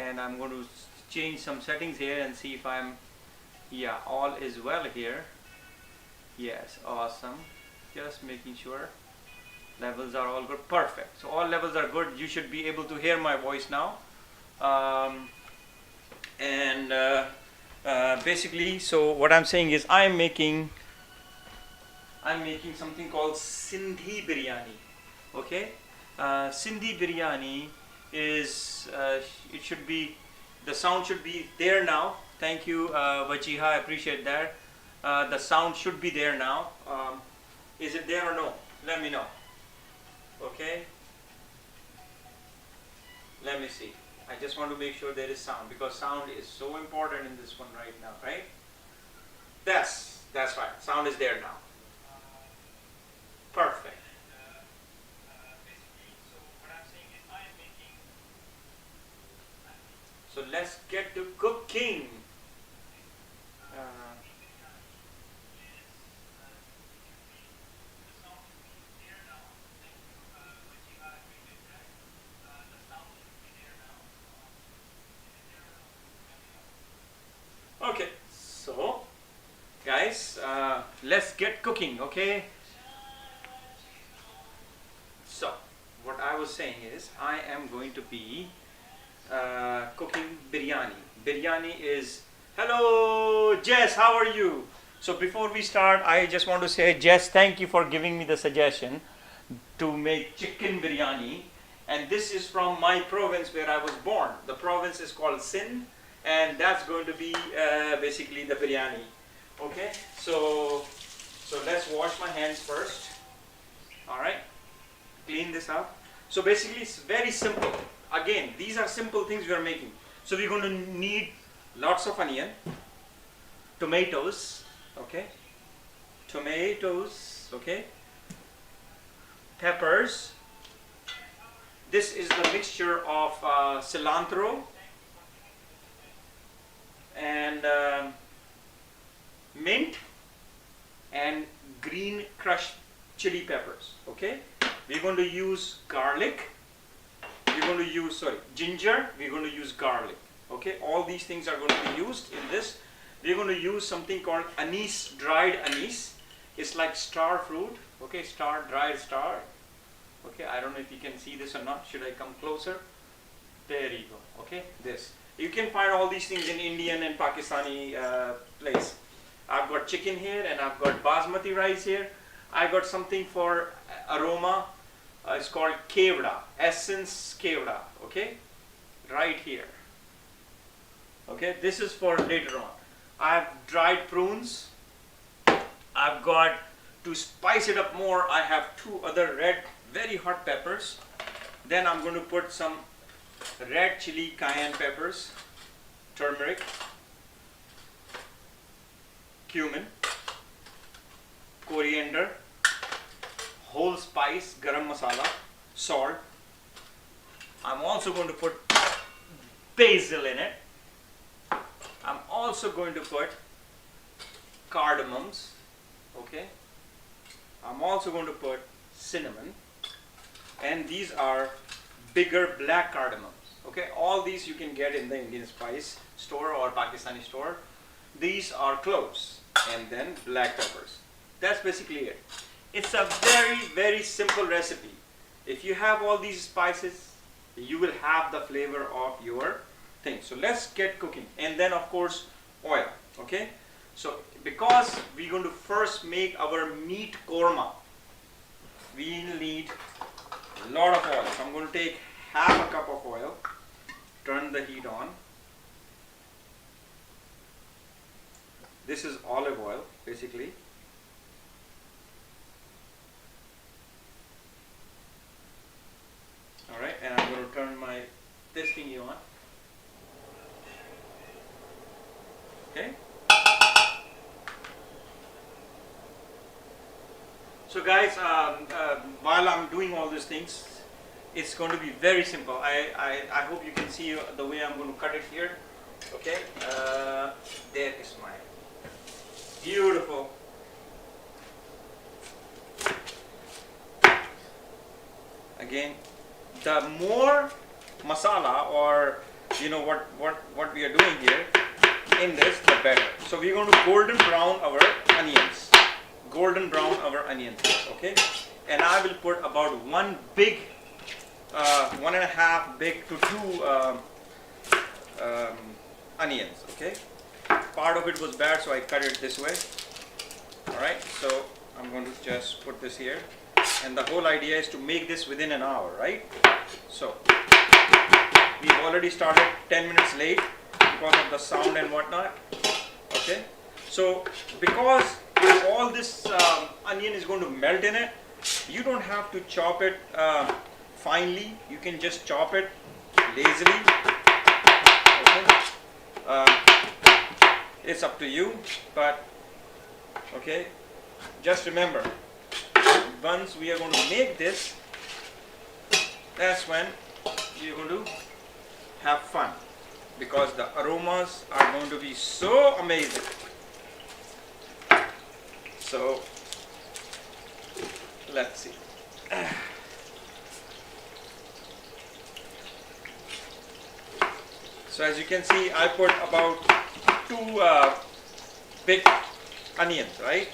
and I'm going to change some settings here and see if I'm, yeah, all is well here. Yes, awesome. Just making sure levels are all good. Perfect. So all levels are good. You should be able to hear my voice now. Basically, so what I'm saying is I'm making something called Sindhi Biryani. Okay, Sindhi Biryani is it should be, the sound should be there now. Thank you, Vajiha, I appreciate that. The sound should be there now. Is it there or no? Let me know. Okay, let me see. I just want to make sure there is sound, because sound is so important in this one right now, right? That's right. Sound is there now. Perfect. So let's get to cooking. Okay, so guys, let's get cooking. Okay, so what I was saying is I am going to be cooking biryani. Biryani is, hello Jess, how are you? So before we start, I just want to say, Jess, thank you for giving me the suggestion to make chicken biryani, and this is from my province where I was born. The province is called Sindh, and that's going to be basically the biryani. Okay, so let's wash my hands first. All right, clean this up. So basically it's very simple. Again, these are simple things we are making. So we're going to need lots of onion, tomatoes, okay, okay, peppers. This is the mixture of cilantro and mint and green crushed chili peppers. Okay, we're going to use garlic. We're going to use, ginger. We're going to use garlic. Okay, all these things are going to be used in this. We're going to use something called anise, dried anise. It's like star fruit. Okay, dried star. Okay, I don't know if you can see this or not. Should I come closer? There you go. Okay, this. You can find all these things in Indian and Pakistani place. I've got chicken here, and I've got basmati rice here. I got something for aroma. It's called kevda, essence kevda. Okay, right here. Okay, this is for later on. I have dried prunes. I've got, to spice it up more, I have 2 other red, very hot peppers. Then I'm going to put some red chili cayenne peppers, turmeric, cumin, coriander, whole spice, garam masala, salt. I'm also going to put basil in it. I'm also going to put cardamoms. Okay. I'm also going to put cinnamon, and these are bigger black cardamoms. Okay, all these you can get in the Indian spice store or Pakistani store. These are cloves, and then black peppers. That's basically it. It's a very, very simple recipe. If you have all these spices, you will have the flavor of your thing. So let's get cooking, and then of course oil. Okay, so because we're going to first make our meat korma, we need a lot of oil. So I'm going to take half a cup of oil, turn the heat on. This is olive oil basically. Alright, and I'm going to turn this thingy on. Okay. So guys, while I'm doing all these things, it's going to be very simple. I hope you can see the way I'm going to cut it here. Okay, there is my beautiful again. The more masala or you know what we are doing here in this, the better. So we're going to golden brown our onions. Golden brown our onions, okay? And I will put about one big, 1.5 big to 2 onions, okay? Part of it was bad, so I cut it this way. Alright, so I'm going to just put this here. And the whole idea is to make this within an hour, right? So, we've already started 10 minutes late because of the sound and whatnot. Okay, so because all this onion is going to melt in it, you don't have to chop it finely. You can just chop it lazily. Okay, it's up to you, but okay, just remember, once we are going to make this, that's when you're going to have fun, because the aromas are going to be so amazing. So let's see. So as you can see, I put about 2 big onions, right?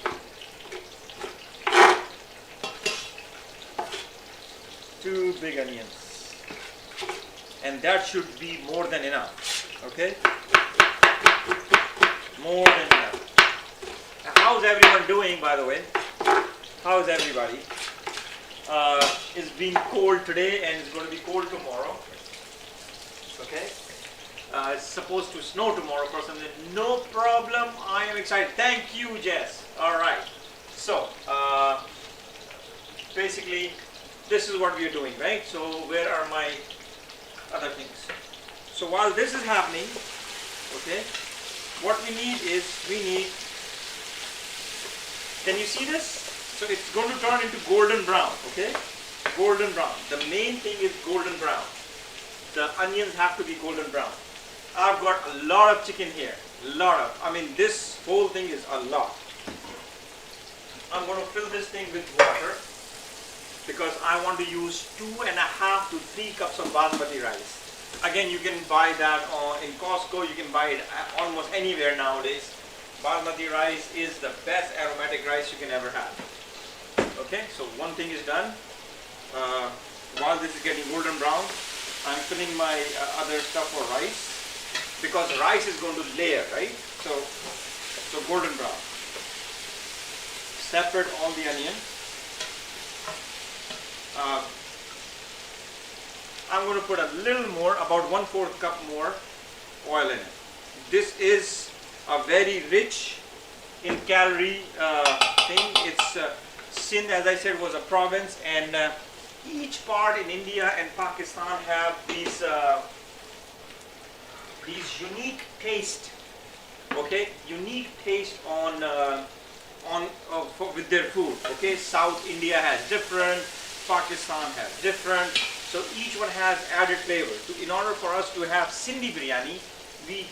Two big onions, and that should be more than enough. Okay, more than enough. Now, how's everyone doing, by the way? How's everybody? It's been cold today and it's going to be cold tomorrow. Okay, it's supposed to snow tomorrow. For some reason, no problem. I am excited. Thank you, Jess. All right. So basically, this is what we are doing, right? So where are my other things? So while this is happening, okay, what we need is, can you see this? So it's going to turn into golden brown, okay? Golden brown. The main thing is golden brown. The onions have to be golden brown. I've got a lot of chicken here. I mean, this whole thing is a lot. I'm going to fill this thing with water, because I want to use 2.5 to 3 cups of basmati rice. Again, you can buy that in Costco. You can buy it almost anywhere nowadays. Basmati rice is the best aromatic rice you can ever have. Okay, so one thing is done. While this is getting golden brown, I'm filling my other stuff for rice, because rice is going to layer, right? So golden brown. Separate all the onion. I'm going to put a little more, about 1/4 cup more oil in it. This is a very rich in calorie thing. It's Sindh, as I said, was a province, and each part in India and Pakistan have these unique taste. Okay, unique taste with their food. Okay, South India has different. Pakistan has different, so each one has added flavor. So in order for us to have Sindhi biryani, we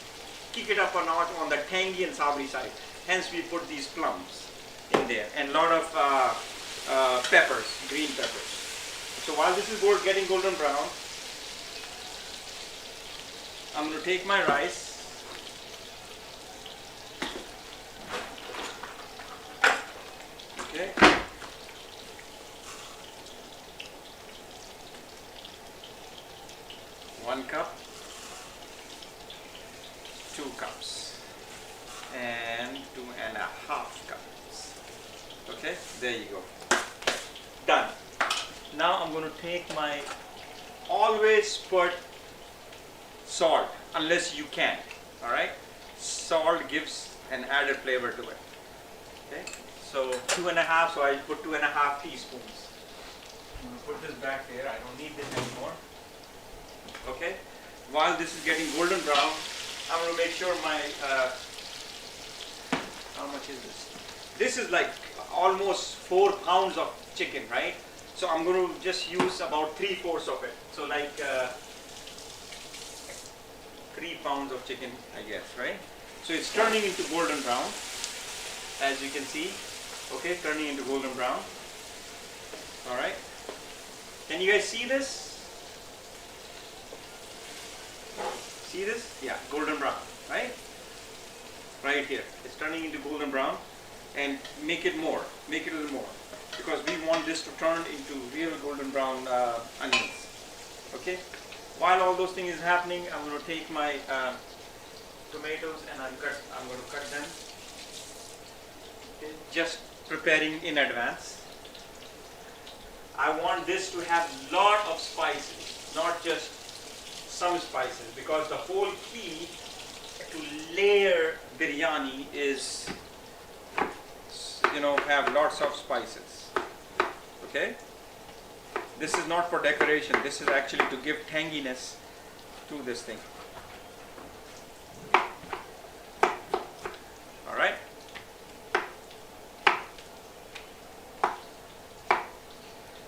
kick it up a notch on the tangy and sabri side. Hence we put these plums in there and a lot of peppers, green peppers. So while this is getting golden brown, I'm going to take my rice. Okay. 1 cup, 2 cups, and 2.5 cups. Okay, there you go. Done. Now I'm going to take my, always put salt unless you can. Alright, salt gives an added flavor to it. Okay, so 2.5, so I put 2.5 teaspoons. I'm going to put this back there. I don't need this anymore. Okay, while this is getting golden brown, I'm going to make sure my, how much is this? This is like almost 4 pounds of chicken, right? So I'm going to just use about 3/4 of it. So like 3 pounds of chicken, I guess, right? So it's turning into golden brown, as you can see. Okay, turning into golden brown. All right. Can you guys see this? see this? Yeah, golden brown, right? Right here. It's turning into golden brown, and make it more. Make it a little more, because we want this to turn into real golden brown onions. Okay. While all those things is happening, I'm going to take my tomatoes and I'm going to cut them. Okay. Just preparing in advance. I want this to have lot of spices, not just some spices, because the whole key to layer biryani is, have lots of spices. Okay. This is not for decoration. This is actually to give tanginess to this thing. All right.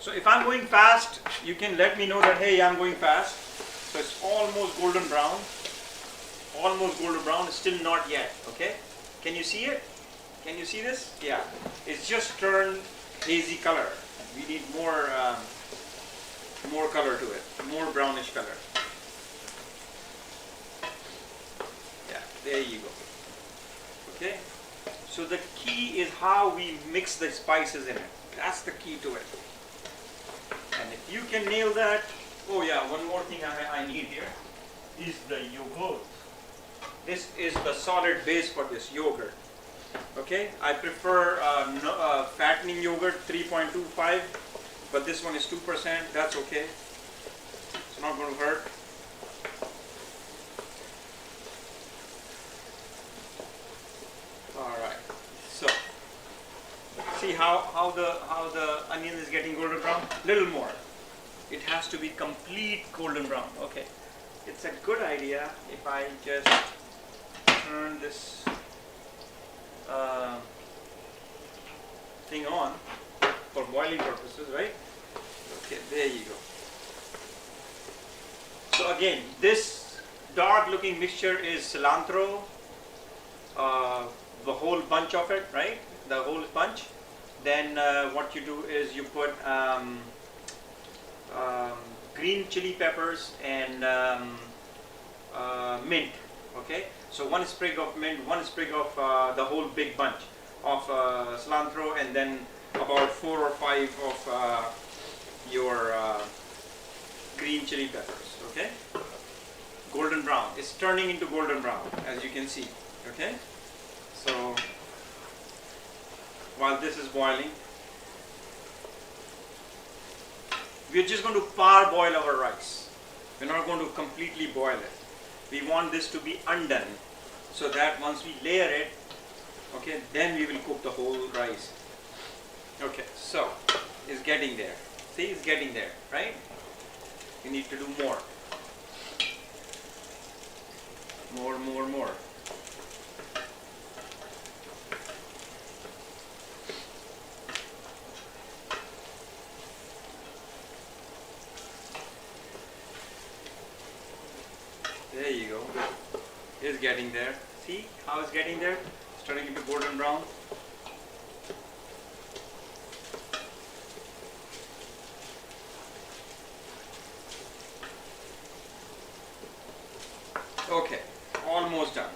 So if I'm going fast, you can let me know that, hey, I'm going fast. So it's almost golden brown. Almost golden brown, still not yet. Okay. Can you see it? Can you see this? Yeah. It's just turned hazy color. We need more color to it, more brownish color. Yeah, there you go. Okay. So the key is how we mix the spices in it. That's the key to it. And if you can nail that, oh yeah, one more thing I need here is the yogurt. This is the solid base for this yogurt. Okay, I prefer fattening yogurt 3.25, but this one is 2%. That's okay. It's not going to hurt. All right. So see how the onion is getting golden brown. Little more. It has to be complete golden brown. Okay. It's a good idea if I just turn this thing on for boiling purposes, right? Okay, there you go. So again, this dark looking mixture is cilantro, the whole bunch of it, right? The whole bunch. Then what you do is you put green chili peppers and mint. Okay, so one sprig of mint, one sprig of the whole big bunch of cilantro, and then about 4 or 5 of your green chili peppers. Okay, golden brown. It's turning into golden brown, as you can see. Okay, so while this is boiling, we're just going to parboil our rice. We're not going to completely boil it. We want this to be undone, so that once we layer it, okay, then we will cook the whole rice. Okay, so it's getting there. See, it's getting there, right? You need to do more. More. There you go. It's getting there. See how it's getting there? It's turning into golden brown. Okay, almost done.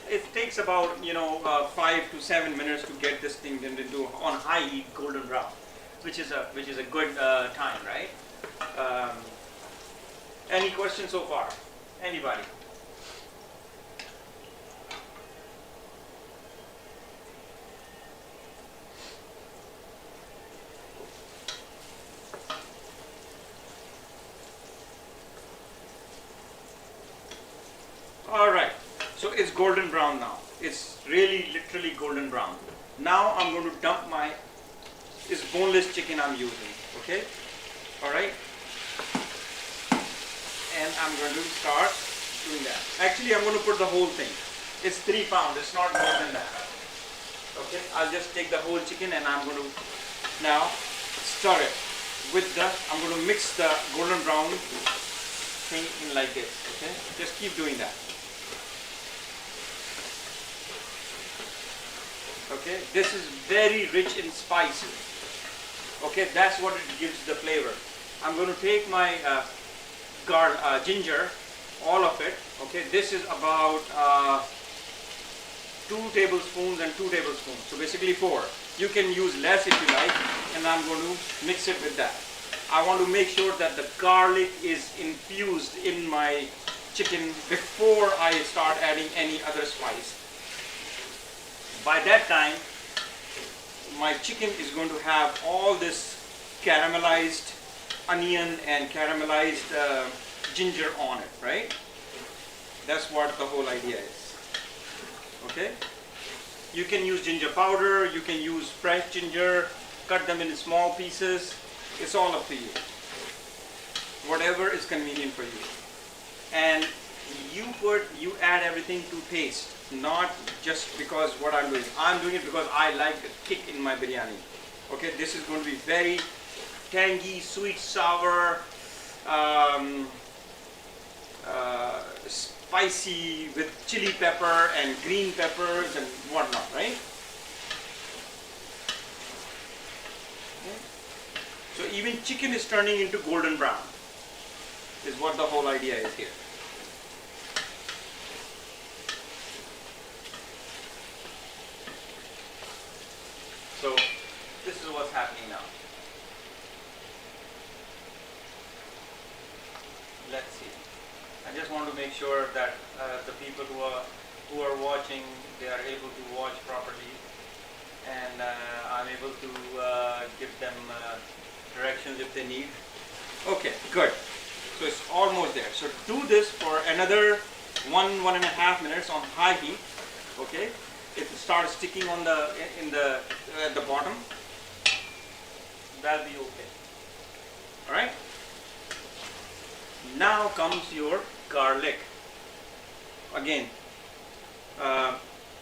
It takes about 5 to 7 minutes to get this thing into on high heat golden brown, which is a good time, right? Any questions so far? Anybody? All right, so it's golden brown now. It's really literally golden brown. Now I'm going to dump this boneless chicken I'm using. Okay, all right. And I'm going to start doing that. Actually, I'm going to put the whole thing. It's 3 pounds. It's not more than that. Okay. I'll just take the whole chicken and I'm going to now stir it with I'm going to mix the golden brown thing in like this. Okay. Just keep doing that. Okay. This is very rich in spices. Okay. That's what it gives the flavor. I'm going to take my ginger all of it. Okay, this is about 2 tablespoons and 2 tablespoons, so basically 4. You can use less if you like, and I'm going to mix it with that. I want to make sure that the garlic is infused in my chicken before I start adding any other spice. By that time, my chicken is going to have all this caramelized onion and caramelized ginger on it, right? That's what the whole idea is. Okay? You can use ginger powder, you can use fresh ginger, cut them in small pieces. It's all up to you. Whatever is convenient for you. And you add everything to taste, not just because what I'm doing. I'm doing it because I like the kick in my biryani. Okay, this is going to be very tangy, sweet, sour, spicy with chili pepper and green peppers and whatnot, right? Okay. So even chicken is turning into golden brown, is what the whole idea is here. So this is what's happening now. Let's see. I just want to make sure that the people who are watching, they are able to watch properly, and I'm able to give them directions if they need. Okay, good. So it's almost there. So do this for another 1.5 minutes on high heat. Okay. If it starts sticking on at the bottom, that'll be okay. All right. Now comes your garlic. Again,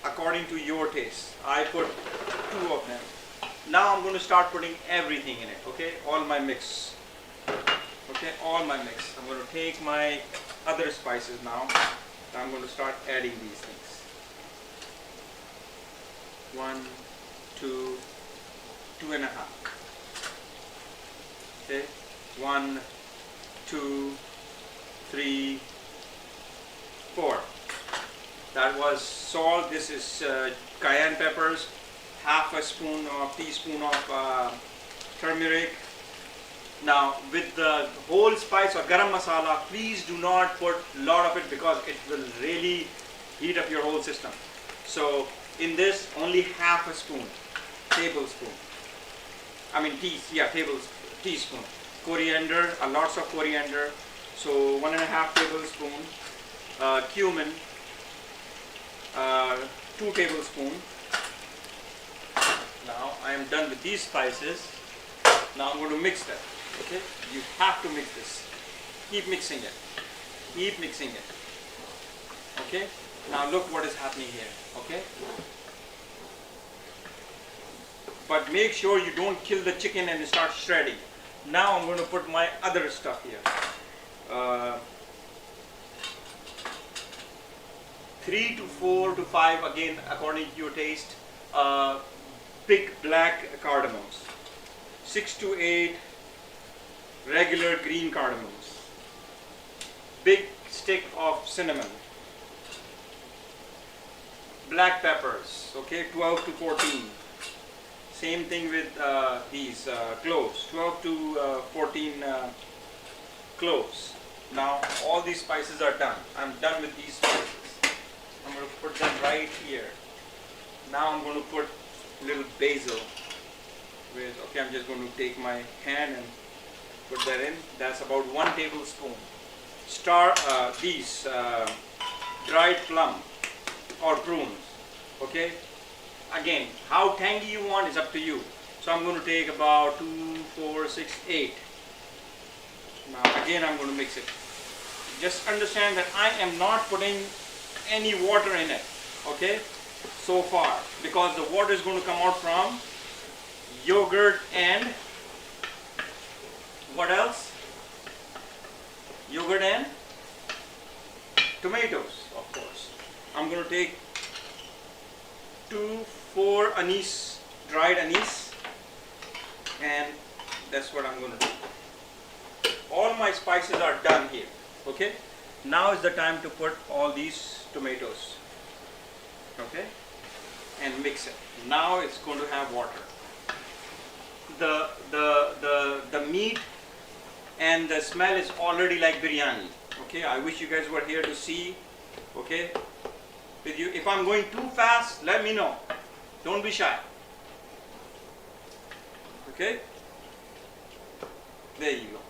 according to your taste, I put 2 of them. Now I'm going to start putting everything in it. Okay, all my mix. Okay, all my mix. I'm going to take my other spices now. I'm going to start adding these things. 1, 2, 2.5. Okay, 1, 2, 3, 4. That was salt. This is cayenne peppers. Half a teaspoon of turmeric. Now with the whole spice or garam masala, please do not put a lot of it because it will really heat up your whole system. So in this, only half a tablespoon. I mean teaspoon. Coriander, lots of coriander. So 1.5 tablespoon. Cumin, 2 tablespoons. Now I am done with these spices. Now I'm going to mix them. Okay, you have to mix this. Keep mixing it. Keep mixing it. Okay. Now look what is happening here. Okay. But make sure you don't kill the chicken and start shredding. Now I'm going to put my other stuff here. 3 to 4 to 5, again according to your taste. Big black cardamoms. 6 to 8 regular green cardamoms. Big stick of cinnamon. Black peppers, okay, 12 to 14. Same thing with these cloves, 12 to 14 cloves. Now all these spices are done. I'm done with these spices. I'm going to put them right here. Now I'm going to put a little basil. Okay, I'm just going to take my hand and put that in. That's about 1 tablespoon. These dried plum or prunes. Okay. Again, how tangy you want is up to you. So I'm going to take about 2, 4, 6, 8. Now again I'm going to mix it. Just understand that I am not putting any water in it. Okay. So far, because the water is going to come out from yogurt and what else? Yogurt and tomatoes, of course. I'm going to take 2, 4 anise, dried anise, and that's what I'm going to do. All my spices are done here. Okay. Now is the time to put all these tomatoes, okay, and mix it. Now it's going to have water. The meat and the smell is already like biryani. Okay, I wish you guys were here to see. Okay, with you. If I'm going too fast, let me know. Don't be shy. Okay, there you go.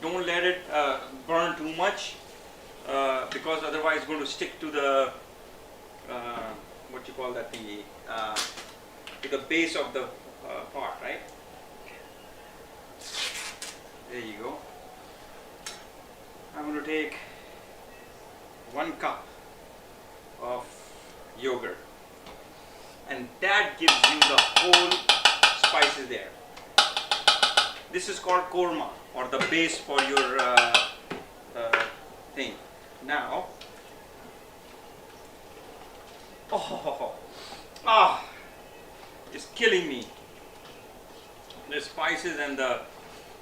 Don't let it burn too much because otherwise it's going to stick to the what you call that thingy, to the base of the pot, right? There you go. I'm going to take 1 cup of yogurt, and that gives you the whole spices there. This is called korma, or the base for your thing. Now, it's killing me. The spices and the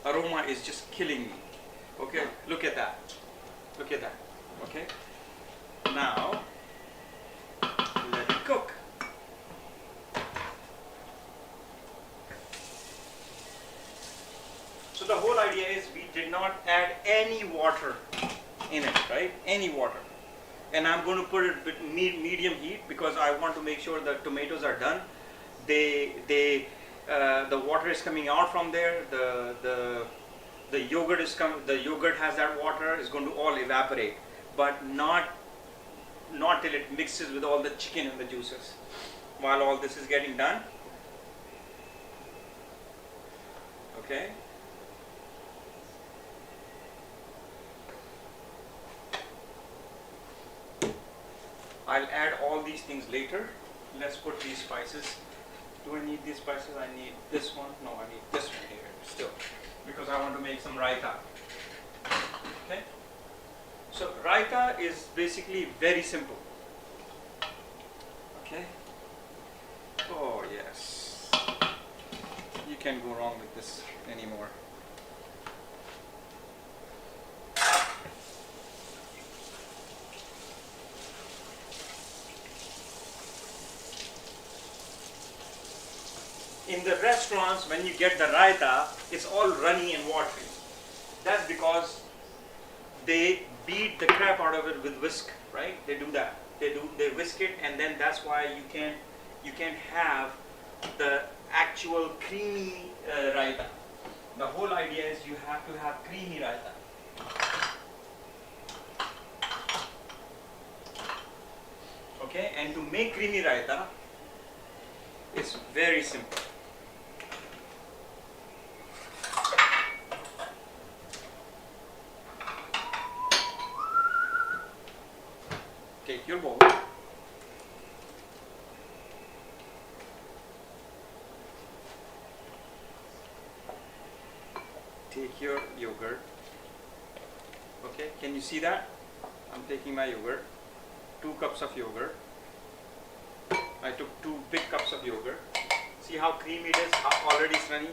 aroma is just killing me. Okay, look at that. Look at that. Okay. Now, let it cook. So the whole idea is we did not add any water in it, right? Any water. And I'm going to put it at medium heat because I want to make sure the tomatoes are done. The water is coming out from there. The yogurt is coming. The yogurt has that water. Is going to all evaporate, but not till it mixes with all the chicken and the juices. While all this is getting done, okay. I'll add all these things later. Let's put these spices. Do I need these spices? I need this one. No, I need this one here still, because I want to make some raita. Okay. So raita is basically very simple. Okay. Oh yes. You can't go wrong with this anymore. In the restaurants, when you get the raita, it's all runny and watery. That's because they beat the crap out of it with whisk, right? They do that. They whisk it, and then that's why you can't have the actual creamy raita. The whole idea is you have to have creamy raita. Okay, and to make creamy raita, it's very simple. Take your bowl. Take your yogurt. Okay, can you see that? I'm taking my yogurt. 2 cups of yogurt. I took 2 big cups of yogurt. See how creamy it is, how already it's runny.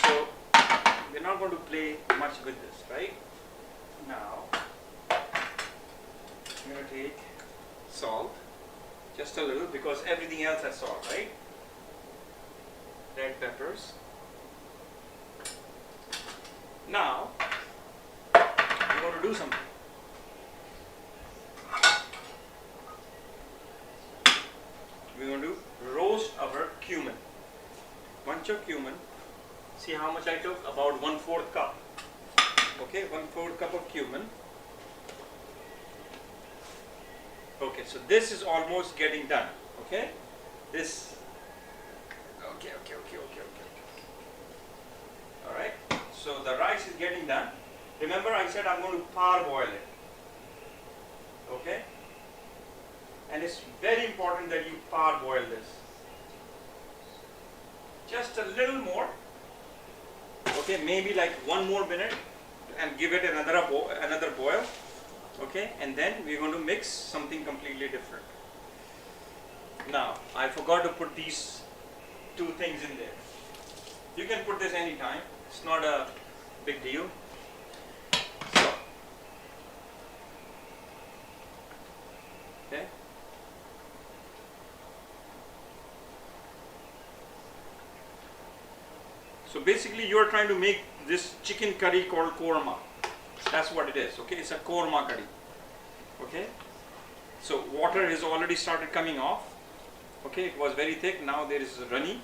So we're not going to play much with this, right? Now I'm going to take salt, just a little, because everything else has salt, right? Red peppers. Now we're going to do something. We're going to roast our cumin. Bunch of cumin. See how much I took? About 1/4 cup. Okay, 1/4 cup of cumin. Okay, so this is almost getting done. Okay, this. Okay. All right. So the rice is getting done. Remember, I said I'm going to parboil it. Okay. And it's very important that you parboil this. Just a little more. Okay, maybe like 1 more minute, and give it another boil. Okay, and then we're going to mix something completely different. Now, I forgot to put these two things in there. You can put this anytime. It's not a big deal. So, okay. So basically you are trying to make this chicken curry called korma. That's what it is, okay? It's a korma curry, okay? So water has already started coming off, okay? It was very thick, now there is runny.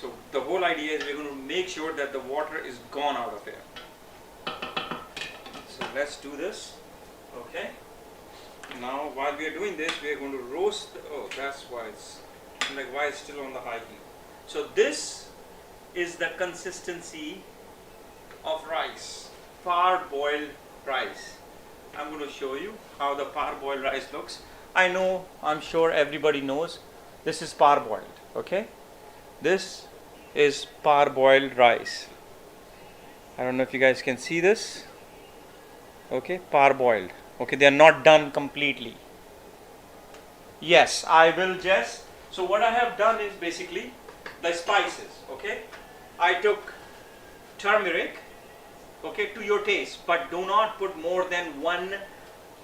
So the whole idea is we're going to make sure that the water is gone out of here. So let's do this, okay? Now while we are doing this, we are going to roast, oh that's why it's, like why it's still on the high heat. So this is the consistency of rice, parboiled rice. I'm going to show you how the parboiled rice looks. I know, I'm sure everybody knows, this is parboiled, okay? This is parboiled rice. I don't know if you guys can see this, okay, parboiled, okay, they are not done completely. Yes, I will just, so what I have done is basically the spices, okay? I took turmeric, okay, to your taste, but do not put more than 1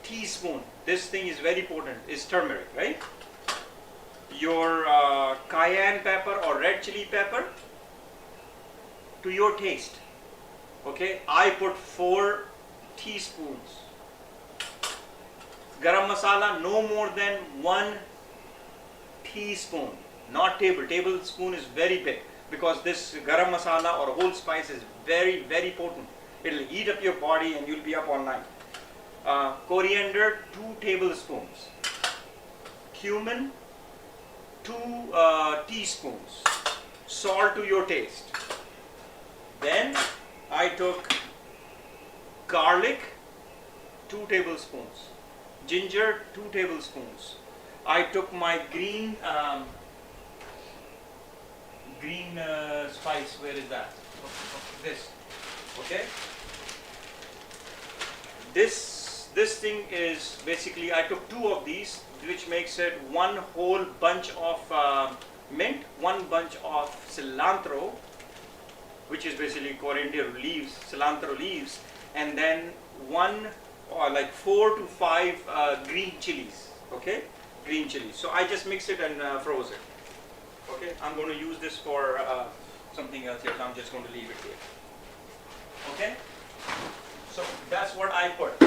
teaspoon. This thing is very important, is turmeric, right? Your cayenne pepper or red chili pepper, to your taste, okay? I put 4 teaspoons. Garam masala, no more than 1 teaspoon, not tablespoon is very big, because this garam masala or whole spice is very, very potent. It will heat up your body and you'll be up all night. Coriander, 2 tablespoons. Cumin, 2 teaspoons. Salt to your taste. Then I took garlic, 2 tablespoons. Ginger, 2 tablespoons. I took my green spice. Where is that? This. Okay. This thing is basically, I took 2 of these, which makes it 1 whole bunch of mint, 1 bunch of cilantro, which is basically coriander leaves, cilantro leaves, and then 1 or like 4 to 5 green chilies. Okay, green chilies. So I just mix it and froze it. Okay, I'm going to use this for something else here, so I'm just going to leave it here. Okay, so that's what I put.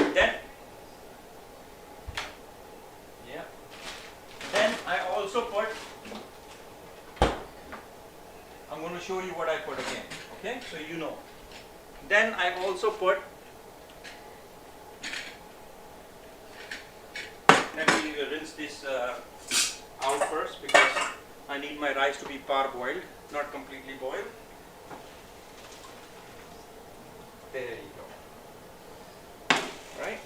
Then I also put, I'm going to show you what I put again, okay, so you know. Then I also put, let me rinse this out first, because I need my rice to be parboiled, not completely boiled. There you go. Right?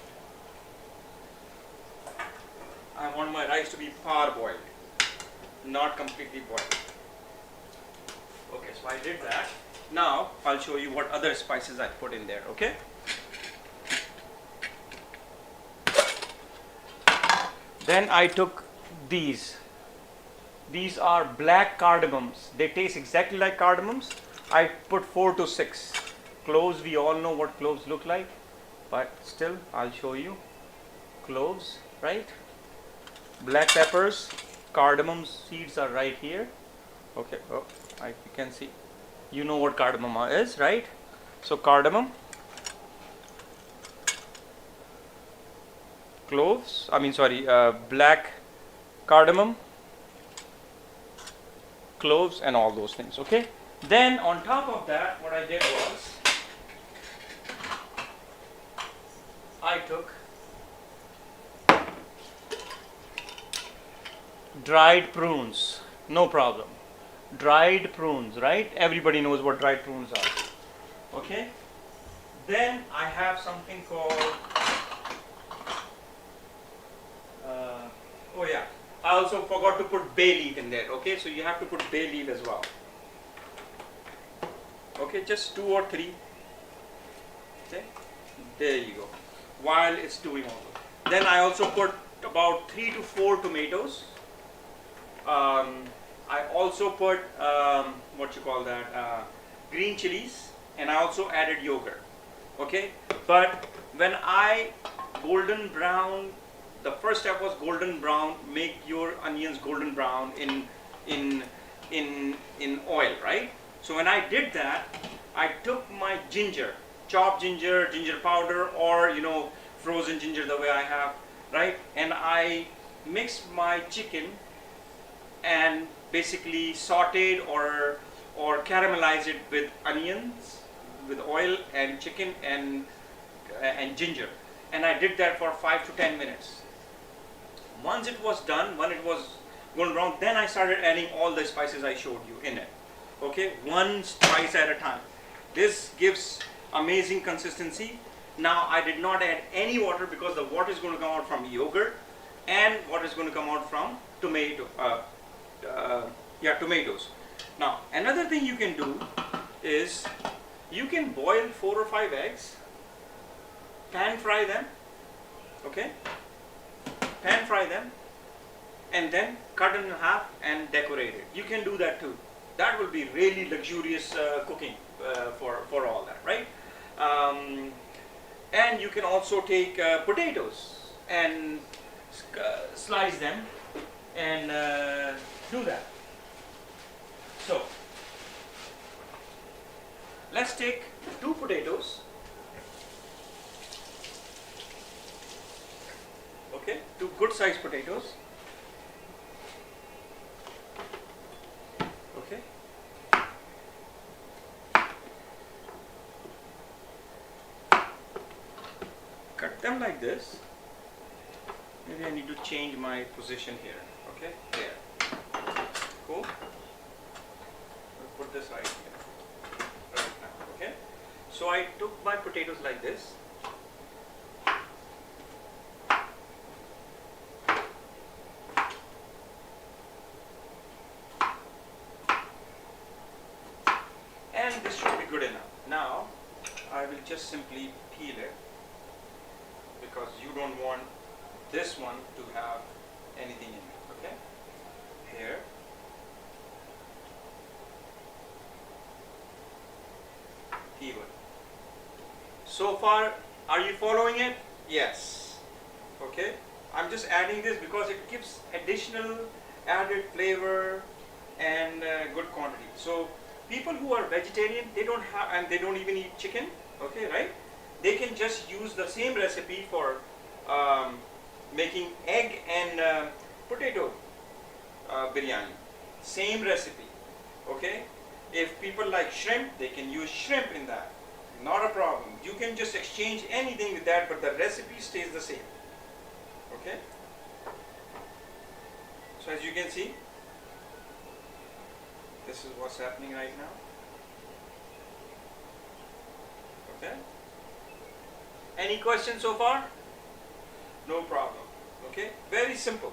I want my rice to be parboiled, not completely boiled. Okay, so I did that. Now I'll show you what other spices I put in there, okay? Then I took these. These are black cardamoms. They taste exactly like cardamoms. I put 4 to 6. Cloves, we all know what cloves look like, but still I'll show you. Cloves, right? Black peppers, cardamom seeds are right here. Okay, oh, you can see. You know what cardamom is, right? So cardamom, cloves, black cardamom, cloves, and all those things, okay? Then on top of that, what I did was, I took dried prunes, no problem. Dried prunes, right? Everybody knows what dried prunes are, okay? Then I have something called, oh yeah, I also forgot to put bay leaf in there, okay? So you have to put bay leaf as well. Okay, just 2 or 3. Okay, there you go. While it's doing all that. Then I also put about 3 to 4 tomatoes. I also put what you call that, green chilies, and I also added yogurt. Okay, but when I golden brown, the first step was golden brown. Make your onions golden brown in in oil, right? So when I did that, I took my ginger, chopped ginger, ginger powder, or frozen ginger the way I have, right? And I mixed my chicken and basically sauteed or caramelized it with onions, with oil and chicken and ginger, and I did that for 5 to 10 minutes. Once it was done, when it was going wrong, then I started adding all the spices I showed you in it. Okay, one spice at a time. This gives amazing consistency. Now I did not add any water because the water is going to come out from yogurt and water is going to come out from tomatoes. Now another thing you can do is you can boil 4 or 5 eggs, pan fry them, okay? Pan fry them and then cut it in half and decorate it. You can do that too. That will be really luxurious cooking for all that, right? And you can also take potatoes and slice them and do that. So let's take 2 potatoes, okay, 2 good sized potatoes, okay. Cut them like this. Maybe I need to change my position here, okay, there, cool. I'll put this right here, right now, okay. So I took my potatoes like this. And this should be good enough. Now I will just simply peel it because you don't want this one to have anything in it, okay. Here. Peel it. So far, are you following it? Yes. Okay. I'm just adding this because it gives additional added flavor and good quantity. So people who are vegetarian, they don't have, and they don't even eat chicken, okay, right? They can just use the same recipe for making egg and potato biryani. Same recipe, okay? If people like shrimp, they can use shrimp in that. Not a problem. You can just exchange anything with that, but the recipe stays the same, okay? So as you can see, this is what's happening right now, okay? Any questions so far? No problem, okay? Very simple.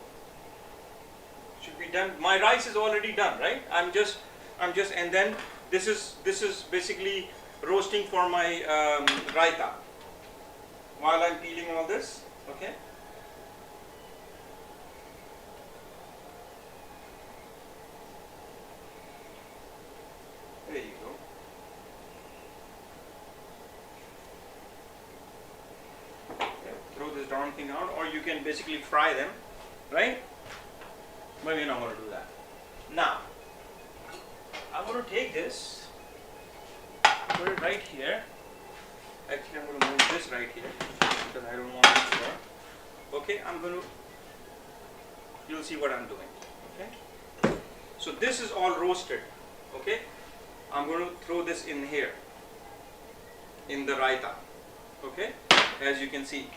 Should be done. My rice is already done, right? I'm just, and then this is basically roasting for my raita while I'm peeling all this, okay? There you go. Okay, throw this darn thing out, or you can basically fry them, right? But we're not going to do that. Now, I'm going to take this, put it right here. Actually, I'm going to move this right here because I don't want it to burn. Okay, you'll see what I'm doing. Okay, so this is all roasted. Okay, I'm going to throw this in here, in the raita. Okay, as you can see.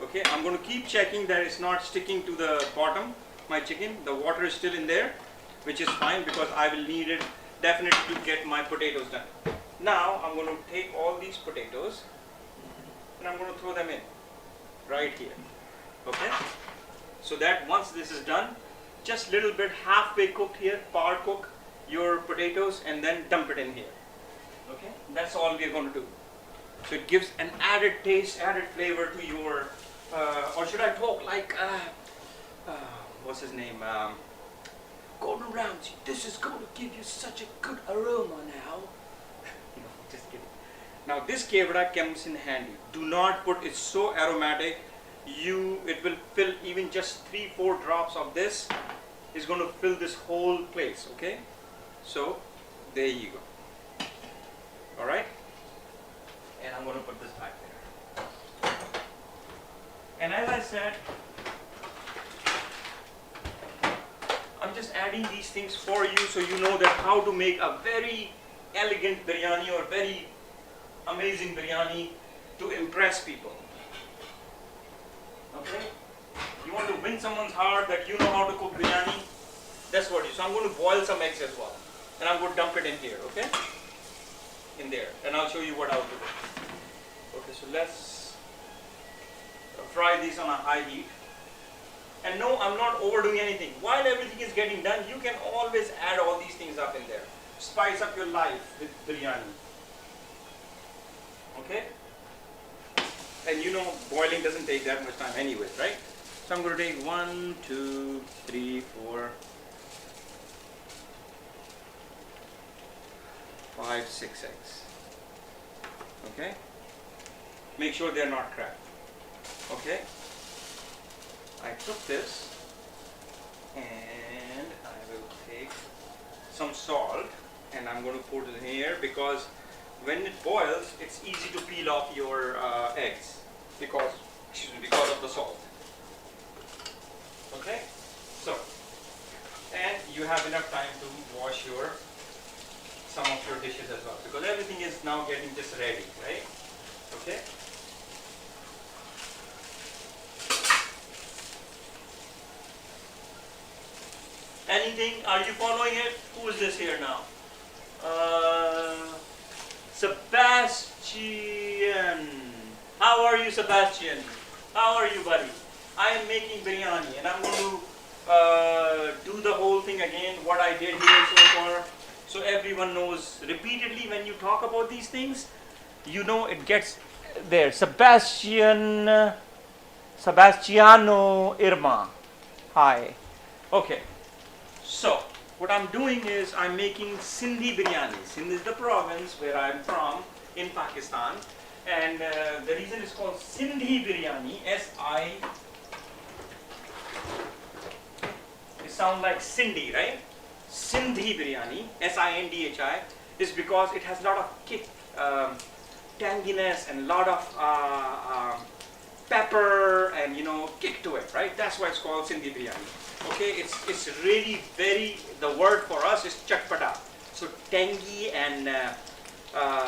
Okay, I'm going to keep checking that it's not sticking to the bottom. My chicken, the water is still in there, which is fine because I will need it definitely to get my potatoes done. Now I'm going to take all these potatoes and I'm going to throw them in right here. Okay, so that once this is done, just little bit halfway cooked here, power cook your potatoes and then dump it in here. Okay, that's all we're going to do. So it gives an added taste, added flavor to your or should I talk like what's his name, Gordon Ramsay, this is going to give you such a good aroma now. No, just kidding. Now this kevda comes in handy. Do not put, it's so aromatic. It will fill even just 3-4 drops of this is going to fill this whole place. Okay, so there you go. All right, and I'm going to put this back there. And as I said, I'm just adding these things for you so you know that how to make a very elegant biryani or very amazing biryani to impress people. Okay? You want to win someone's heart that you know how to cook biryani? That's what you. So I'm going to boil some eggs as well. And I'm going to dump it in here, okay? In there. And I'll show you what I'll do. Okay, so let's fry these on a high heat. And no, I'm not overdoing anything. While everything is getting done, you can always add all these things up in there. Spice up your life with biryani. Okay? And you know, boiling doesn't take that much time anyways, right? So I'm going to take 1, 2, 3, 4, 5, 6 eggs. Okay? Make sure they're not cracked. Okay? I took this and I will take some salt and I'm going to put it in here because when it boils, it's easy to peel off your eggs because of the salt. Okay, so and you have enough time to wash some of your dishes as well because everything is now getting just ready, right? Okay. Anything? Are you following it? Who is this here now? Sebastian. How are you, Sebastian? How are you, buddy? I am making biryani and I'm going to do the whole thing again, what I did here so far. So everyone knows repeatedly when you talk about these things, you know it gets there. Sebastiano Irma. Hi. Okay. So, what I'm doing is I'm making Sindhi biryani. Sindh is the province where I'm from in Pakistan. And the reason it's called Sindhi biryani, S-I, it sounds like Sindhi, right? Sindhi biryani, S-I-N-D-H-I, is because it has a lot of kick, tanginess and a lot of pepper and kick to it, right? That's why it's called Sindhi biryani. Okay, it's really the word for us is chatpata. So tangy and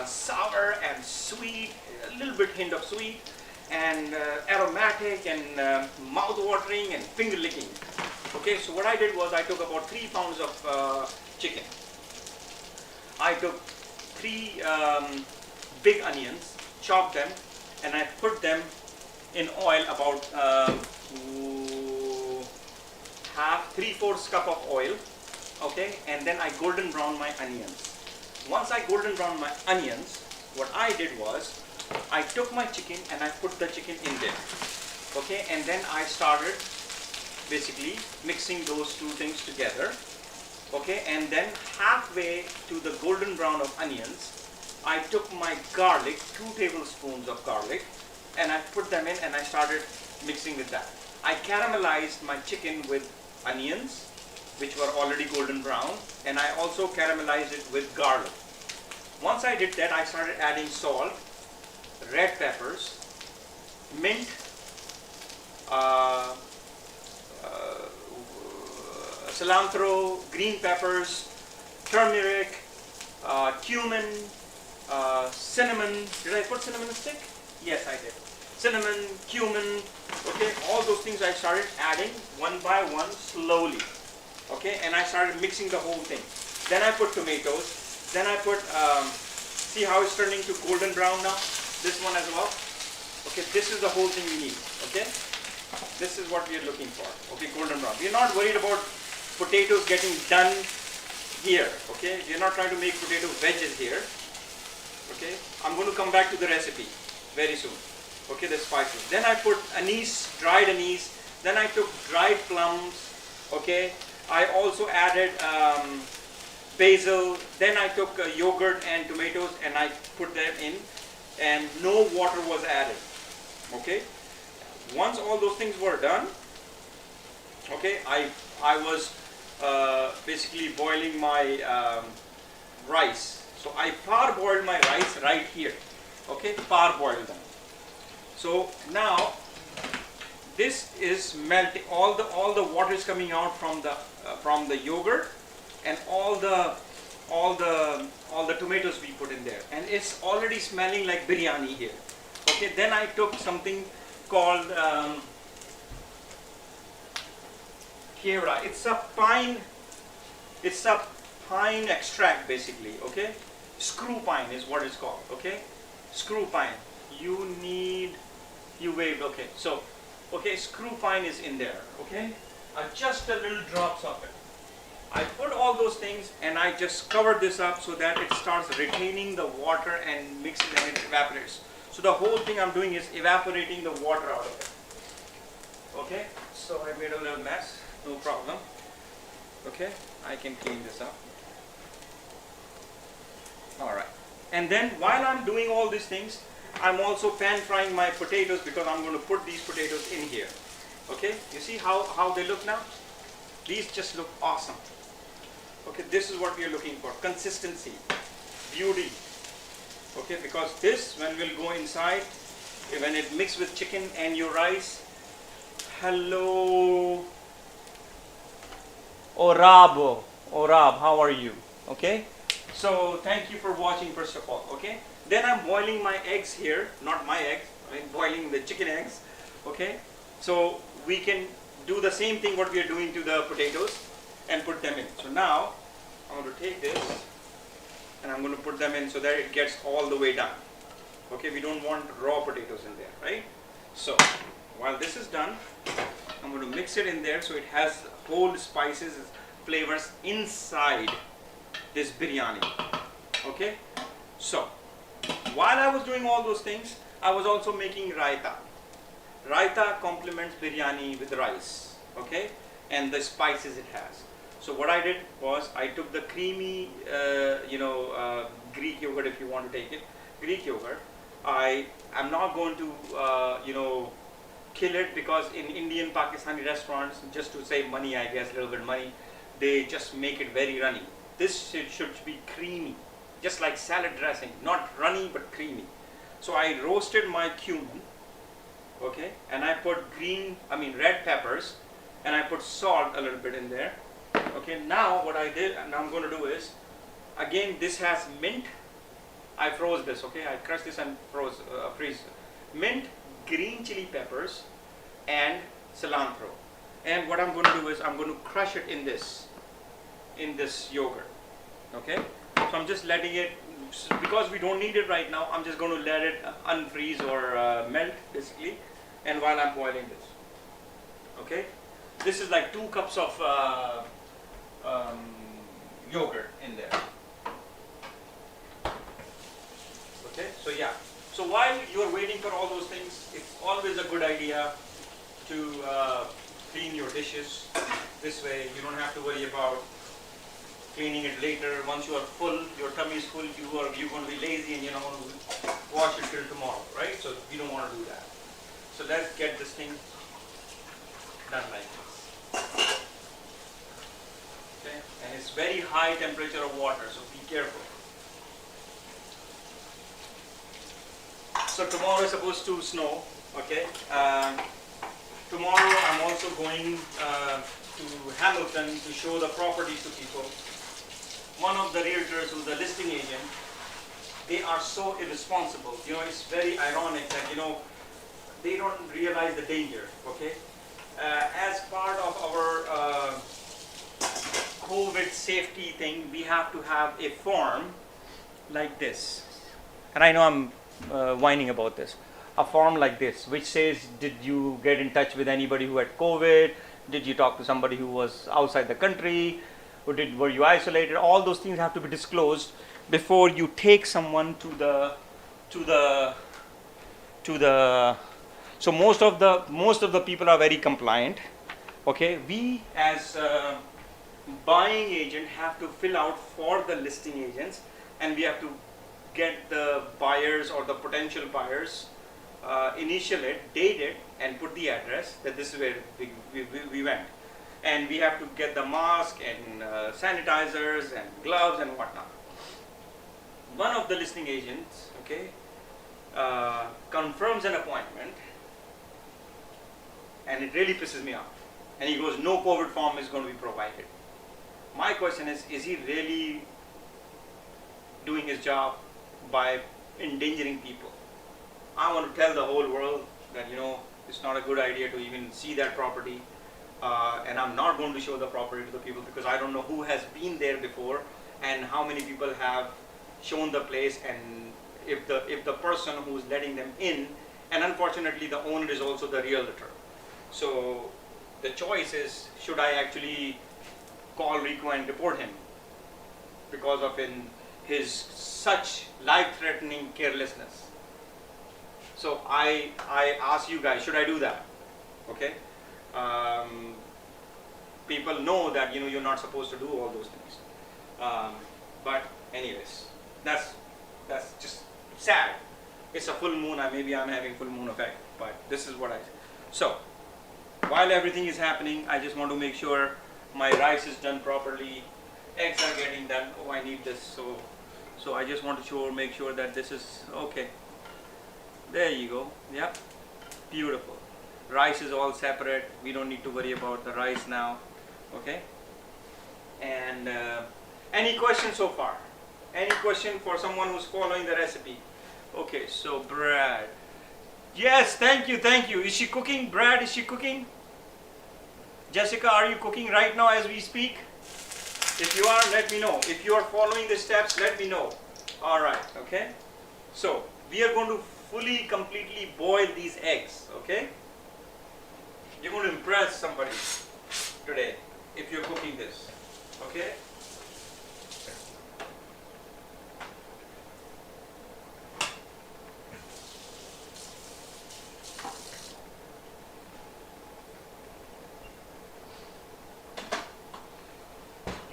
sour and sweet, a little bit hint of sweet and aromatic and mouth-watering and finger-licking. Okay, so what I did was I took about 3 pounds of chicken. I took 3 big onions, chopped them, and I put them in oil about 3/4 cup of oil. Okay, and then I golden brown my onions. Once I golden brown my onions, what I did was I took my chicken and I put the chicken in there. Okay, and then I started basically mixing those two things together. Okay, and then halfway to the golden brown of onions, I took my garlic, 2 tablespoons of garlic, and I put them in and I started mixing with that. I caramelized my chicken with onions, which were already golden brown, and I also caramelized it with garlic. Once I did that, I started adding salt, red peppers, mint, cilantro, green peppers, turmeric, cumin, cinnamon. Did I put cinnamon stick? Yes, I did. Cinnamon, cumin, okay, all those things I started adding one by one slowly. Okay, and I started mixing the whole thing. Then I put tomatoes. Then I put, see how it's turning to golden brown now? This one as well. Okay, this is the whole thing we need. Okay, this is what we are looking for. Okay, golden brown. We're not worried about potatoes getting done here. Okay, we're not trying to make potato wedges here. Okay, I'm going to come back to the recipe very soon. Okay, the spices. Then I put anise, dried anise. Then I took dried plums, Okay, I also added basil. Then I took yogurt and tomatoes and I put them in, and no water was added. Okay, once all those things were done, okay, I was basically boiling my rice. So I parboiled my rice right here. Okay, parboiled them. So now this is melting. All the water is coming out from the yogurt and all the tomatoes we put in there, and it's already smelling like biryani here. Okay, then I took something called kera. It's a pine extract basically. Okay, screw pine is what it's called. Okay, screw pine. You waved. Okay, so okay, screw pine is in there. Okay, just a little drops of it. I put all those things and I just covered this up so that it starts retaining the water and mixing and it evaporates. So the whole thing I'm doing is evaporating the water out of it. Okay, so I made a little mess, no problem. Okay, I can clean this up. Alright, and then while I'm doing all these things, I'm also pan frying my potatoes because I'm going to put these potatoes in here. Okay, you see how they look now? These just look awesome. Okay, this is what we are looking for. Consistency, beauty. Okay, because this, when we'll go inside, when it mixes with chicken and your rice, hello, Orab, how are you? Okay, so thank you for watching first of all. Okay, then I'm boiling my eggs here, not my eggs, I'm boiling the chicken eggs. Okay, so we can do the same thing what we are doing to the potatoes and put them in. So now I'm going to take this and I'm going to put them in so that it gets all the way down. Okay, we don't want raw potatoes in there, right? So while this is done, I'm going to mix it in there so it has whole spices, flavors inside this biryani. Okay, so while I was doing all those things, I was also making raita. Raita complements biryani with rice, okay, and the spices it has. So what I did was I took the creamy, Greek yogurt, if you want to take it, Greek yogurt. I'm not going to, kill it, because in Indian Pakistani restaurants, just to save money, I guess, a little bit of money, they just make it very runny. This should be creamy, just like salad dressing, not runny but creamy. So I roasted my cumin. Okay, and I put red peppers, and I put salt a little bit in there. Okay, now what I did and I'm going to do is, again, this has mint. I froze this. Okay, I crushed this and freeze mint, green chili peppers, and cilantro. And what I'm going to do is I'm going to crush it in this yogurt. Okay, so I'm just letting it, because we don't need it right now, I'm just going to let it unfreeze or melt basically, and while I'm boiling this. Okay, this is like 2 cups of yogurt in there. Okay, so yeah, so while you're waiting for all those things, it's always a good idea to clean your dishes. This way you don't have to worry about cleaning it later. Once you are full, your tummy is full, you're going to be lazy and you're not going to wash it till tomorrow, right? So we don't want to do that. So let's get this thing done like this. Okay, and it's very high temperature of water, so be careful. So tomorrow is supposed to snow. Okay. Tomorrow I'm also going to Hamilton to show the properties to people. One of the realtors who's a listing agent, they are so irresponsible. It's very ironic that, they don't realize the danger, okay? As part of our COVID safety thing, we have to have a form like this. And I know I'm whining about this. A form like this, which says, did you get in touch with anybody who had COVID? Did you talk to somebody who was outside the country? Were you isolated? All those things have to be disclosed before you take someone to the. So most of the people are very compliant, Okay, we as buying agent have to fill out for the listing agents, and we have to get the buyers or the potential buyers initial it, date it, and put the address that this is where we went. And we have to get the mask and sanitizers and gloves and whatnot. One of the listing agents, okay, confirms an appointment, and it really pisses me off. And he goes, no COVID form is going to be provided. My question is he really doing his job by endangering people? I want to tell the whole world that, you know, it's not a good idea to even see that property. And I'm not going to show the property to the people because I don't know who has been there before and how many people have shown the place, and if the person who's letting them in, and unfortunately the owner is also the realtor. So the choice is, should I actually call Rico and report him because of his such life-threatening carelessness? So I ask you guys, should I do that? Okay. People know that, you know, you're not supposed to do all those things. But anyways, that's just sad. It's a full moon. Maybe I'm having full moon effect, but this is what I. So while everything is happening, I just want to make sure my rice is done properly. Eggs are getting done. Oh, I need this. So I just want to make sure that this is okay. There you go. Yeah, beautiful. Rice is all separate. We don't need to worry about the rice now. Okay. And any questions so far? Any question for someone who's following the recipe? Okay, so Brad. Yes, thank you. Is she cooking? Brad, is she cooking? Jessica, are you cooking right now as we speak? If you are, let me know. If you are following the steps, let me know. Alright, okay. So, we are going to fully, completely boil these eggs, okay? You're going to impress somebody today if you're cooking this, okay?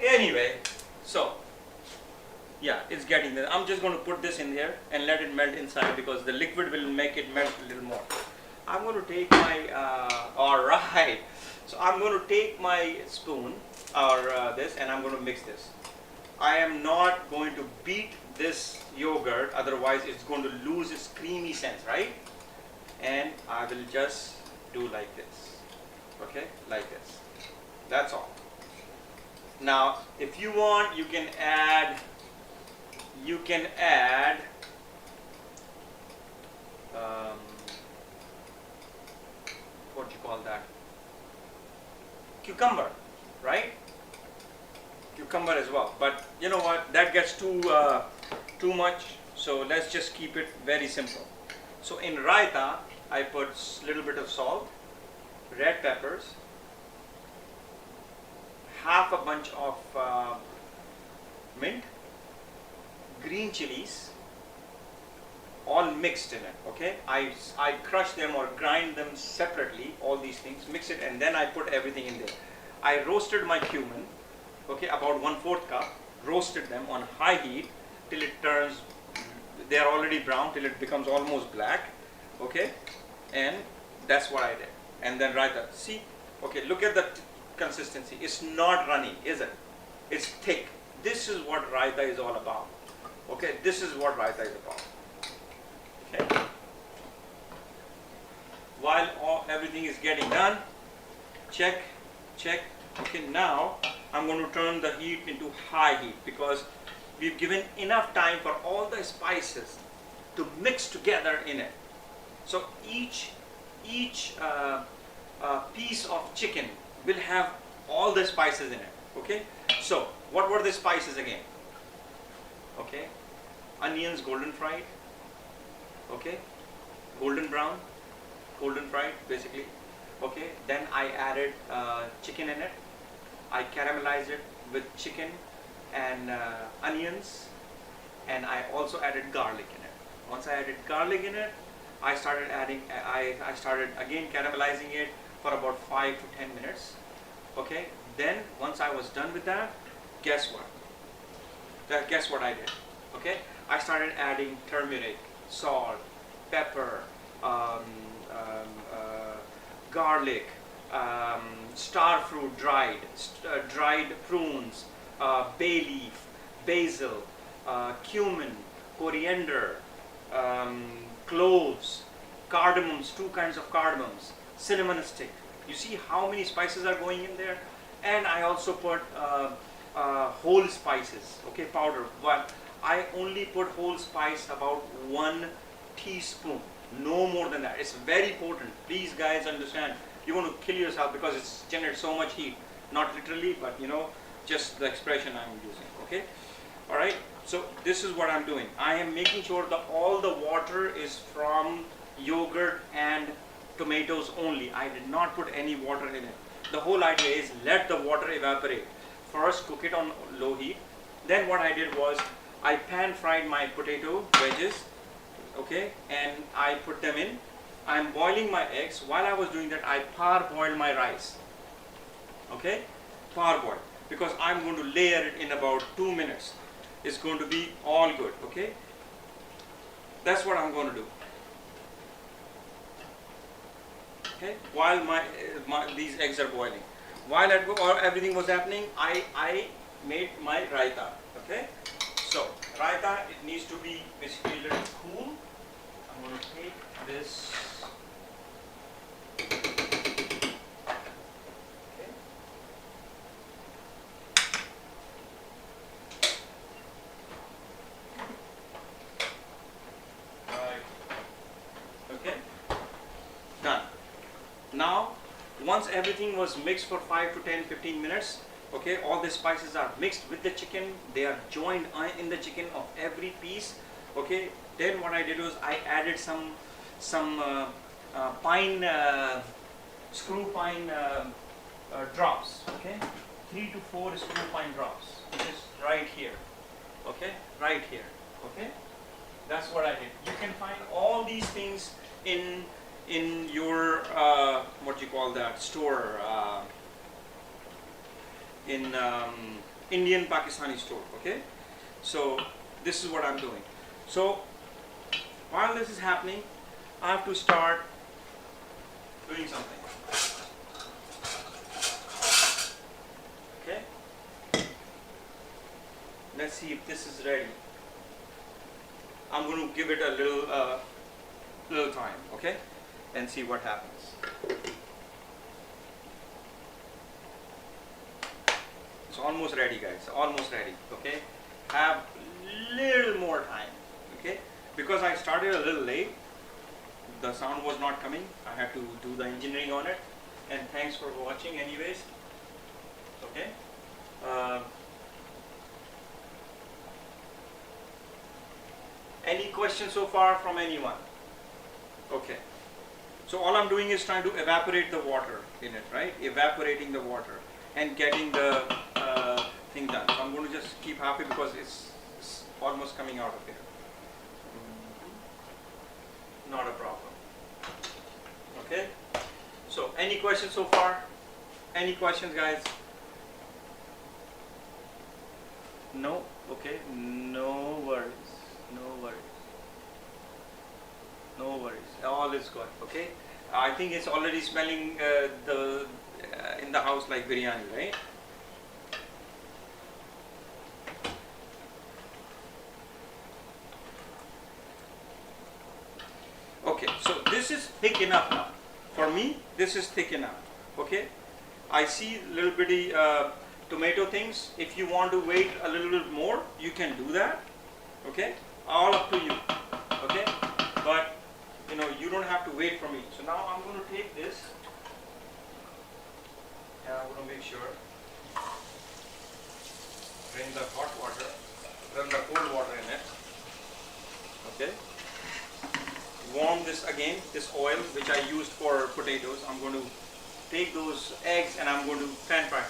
Anyway, so yeah, it's getting there. I'm just going to put this in here and let it melt inside because the liquid will make it melt a little more. I'm going to take my alright, so I'm going to take my spoon or this, and I'm going to mix this. I am not going to beat this yogurt, otherwise it's going to lose its creamy sense, right? And I will just do like this, okay, like this. That's all. Now, if you want, you can add what do you call that? Cucumber, right? Cucumber as well. But you know what? That gets too much. So let's just keep it very simple. So in raita, I put a little bit of salt, red peppers, half a bunch of mint, green chilies, all mixed in it, okay? I crush them or grind them separately, all these things, mix it, and then I put everything in there. I roasted my cumin, okay, about 1/4 cup, roasted them on high heat till it turns, they are already brown, till it becomes almost black, okay? And that's what I did. And then raita, see, okay, look at the consistency. It's not runny, is it? It's thick. This is what raita is all about. Okay, this is what raita is about. Okay. While everything is getting done, check. Okay, now I'm going to turn the heat into high heat because we've given enough time for all the spices to mix together in it. So each piece of chicken will have all the spices in it, okay? So, what were the spices again? Okay, onions golden fried, okay, golden brown, golden fried basically, okay? Then I added chicken in it. I caramelized it with chicken and onions, and I also added garlic in it. Once I added garlic in it, I started again caramelizing it for about 5 to 10 minutes, Okay, then once I was done with that, guess what? Guess what I did? Okay, I started adding turmeric, salt, pepper, um, um, uh, garlic, star fruit dried prunes, bay leaf, basil, cumin, coriander, um, cloves, cardamoms, two kinds of cardamoms, cinnamon stick. You see how many spices are going in there? And I also put whole spices, okay, powder. But I only put whole spice about 1 teaspoon, no more than that. It's very potent. Please, guys, understand. You want to kill yourself because it's generates so much heat. Not literally, but you know, just the expression I'm using. Okay, all right. So this is what I'm doing. I am making sure that all the water is from yogurt and tomatoes only. I did not put any water in it. The whole idea is let the water evaporate. First cook it on low heat. Then what I did was I pan fried my potato wedges, okay, and I put them in. I'm boiling my eggs. While I was doing that, I parboiled my rice, okay, parboil, because I'm going to layer it in about 2 minutes. It's going to be all good, okay. That's what I'm going to do. Okay, while these eggs are boiling, while everything was happening, I made my raita. Okay, so raita, it needs to be basically a little cool. I'm going to take this. Okay. Right. Okay. Done. Now, once everything was mixed for 5 to 10, 15 minutes, okay, all the spices are mixed with the chicken, they are joined in the chicken of every piece, okay. Then what I did was I added some pine, screw pine drops, okay, 3 to 4 screw pine drops, which is right here, okay, right here, okay. That's what I did. You can find all these things in your what you call that store, in Indian Pakistani store, okay. So this is what I'm doing. So while this is happening, I have to start doing something, okay. Let's see if this is ready. I'm going to give it a little time, okay, and see what happens. It's almost ready, guys, almost ready, okay. Have little more time, okay, because I started a little late, the sound was not coming, I had to do the engineering on it, and thanks for watching anyways, okay. Any questions so far from anyone? Okay. So all I'm doing is trying to evaporate the water in it, right? Evaporating the water and getting the thing done. So I'm going to just keep happy because it's almost coming out of here. Not a problem. Okay. So any questions so far? Any questions, guys? No? Okay. No worries. No worries. No worries. All is good. Okay. I think it's already smelling in the house like biryani, right? Okay. So this is thick enough now. For me, this is thick enough. Okay. I see little bitty tomato things. If you want to wait a little bit more, you can do that. Okay. All up to you. Okay. But you know, you don't have to wait for me. So now I'm going to take this and I'm going to make sure bring the hot water, bring the cold water in it. Okay. Warm this again, this oil which I used for potatoes. I'm going to take those eggs and I'm going to pan fry.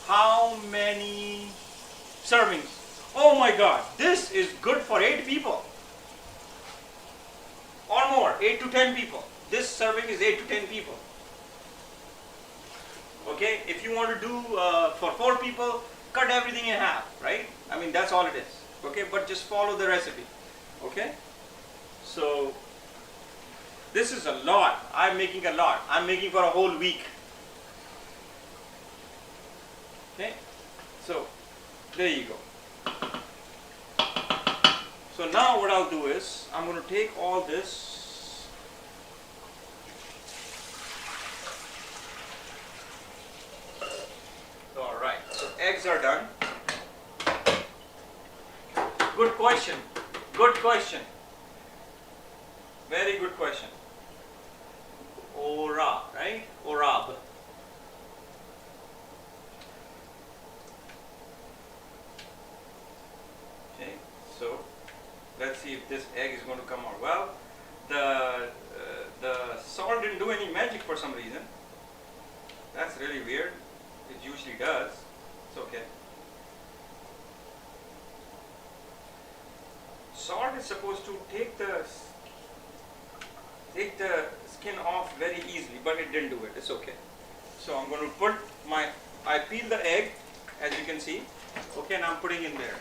How many servings? Oh my God, this is good for 8 people. Or more, 8 to 10 people. This serving is 8 to 10 people. Okay, if you want to do for 4 people, cut everything in half, right? I mean, that's all it is. Okay, but just follow the recipe. Okay, so this is a lot. I'm making a lot. I'm making for a whole week. Okay, so there you go. So now what I'll do is I'm going to take all this. All right, so eggs are done. Good question. Good question. Very good question. Ora, right? Orab. Okay, so let's see if this egg is going to come out. Well, the salt didn't do any magic for some reason. That's really weird. It usually does. It's okay. Salt is supposed to take the skin off very easily, but it didn't do it. It's okay. So I'm going to put I peel the egg, as you can see. Okay, and I'm putting in there.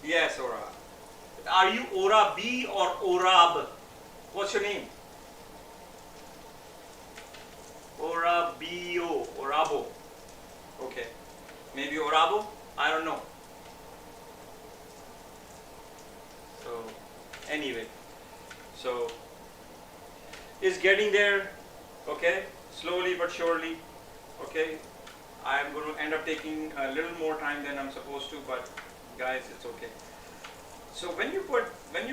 Yes, Ora. Are you Ora B or Orab? What's your name? Orabio, Orabo. Okay. Maybe Orabo? I don't know. So, anyway. So, it's getting there. Okay. Slowly but surely. Okay. I'm going to end up taking a little more time than I'm supposed to, but guys, it's okay. So when you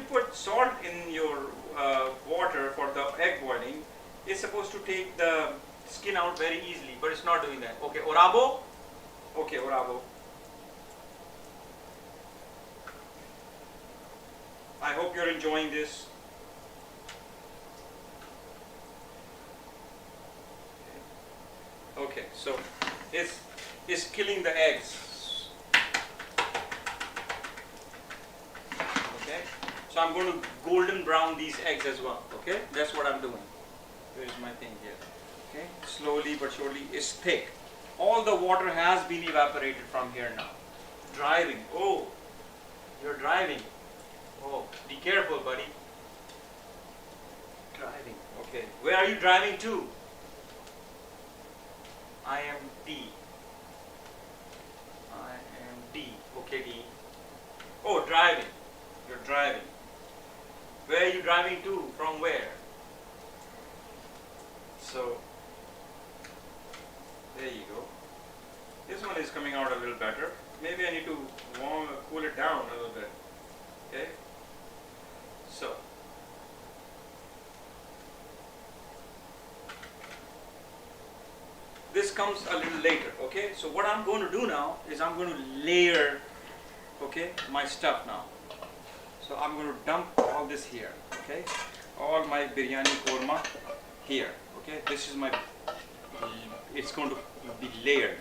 put salt in your water for the egg boiling, it's supposed to take the skin out very easily, but it's not doing that. Okay, Orabo. Okay, Orabo. I hope you're enjoying this. Okay, so it's killing the eggs. Okay, so I'm going to golden brown these eggs as well. Okay, that's what I'm doing. Here's my thing here. Okay, slowly but surely. It's thick. All the water has been evaporated from here now. Driving. Oh, you're driving. Oh, be careful, buddy. Driving. Okay, where are you driving to? I am D. I am D. Okay, D. Oh, driving. You're driving. Where are you driving to? From where? So, there you go. This one is coming out a little better. Maybe I need to cool it down a little bit. Okay? So, this comes a little later. Okay? So what I'm going to do now is I'm going to layer, okay, my stuff now. So I'm going to dump all this here. Okay? All my biryani korma here. Okay? This is my, it's going to be layered.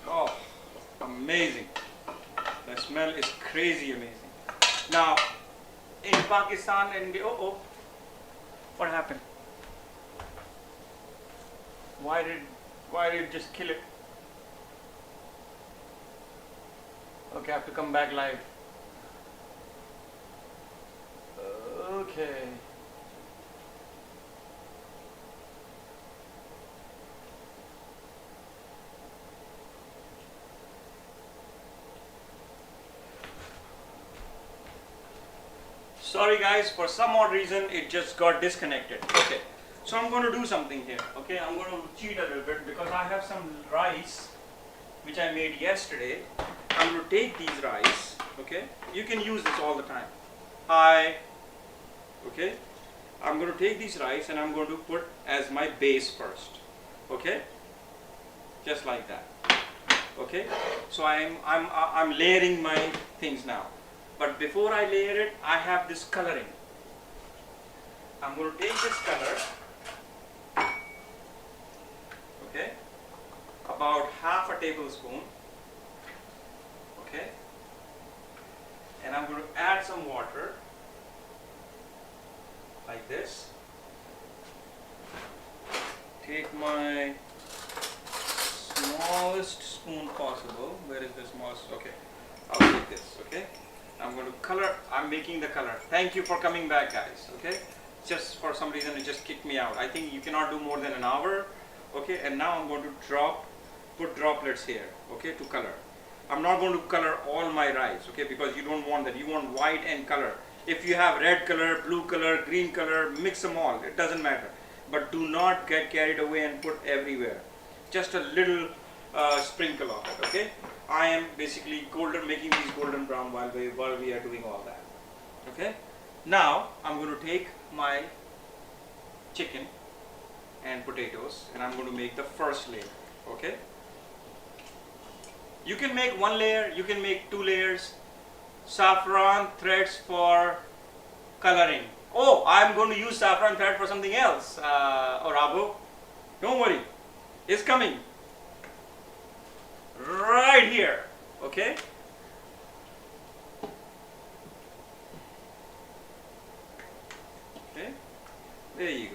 Oh, amazing. The smell is crazy amazing. Now, in Pakistan and what happened? Why did it just kill it? Okay, I have to come back live. Okay. Sorry guys, for some odd reason it just got disconnected. Okay, so I'm going to do something here. Okay, I'm going to cheat a little bit because I have some rice which I made yesterday. I'm going to take these rice. Okay, you can use this all the time. Okay, I'm going to take these rice and I'm going to put as my base first. Okay, just like that. Okay, so I'm layering my things now. But before I layer it, I have this coloring. I'm going to take this color, okay, about half a tablespoon, okay, and I'm going to add some water like this. Take my smallest spoon possible. Where is the smallest? Okay, I'll take this. Okay, I'm going to color. I'm making the color. Thank you for coming back, guys. Okay, just for some reason it just kicked me out. I think you cannot do more than an hour. Okay, and now I'm going to put droplets here. Okay, to color. I'm not going to color all my rice. Okay, because you don't want that. You want white and color. If you have red color, blue color, green color, mix them all. It doesn't matter. But do not get carried away and put everywhere. Just a little sprinkle of it. Okay. I am basically making these golden brown while we are doing all that. Okay. Now I'm going to take my chicken and potatoes and I'm going to make the first layer. Okay. You can make one layer. You can make two layers. Saffron threads for coloring. Oh, I'm going to use saffron thread for something else, Orabo. Don't worry, it's coming. Right here, okay? Okay, there you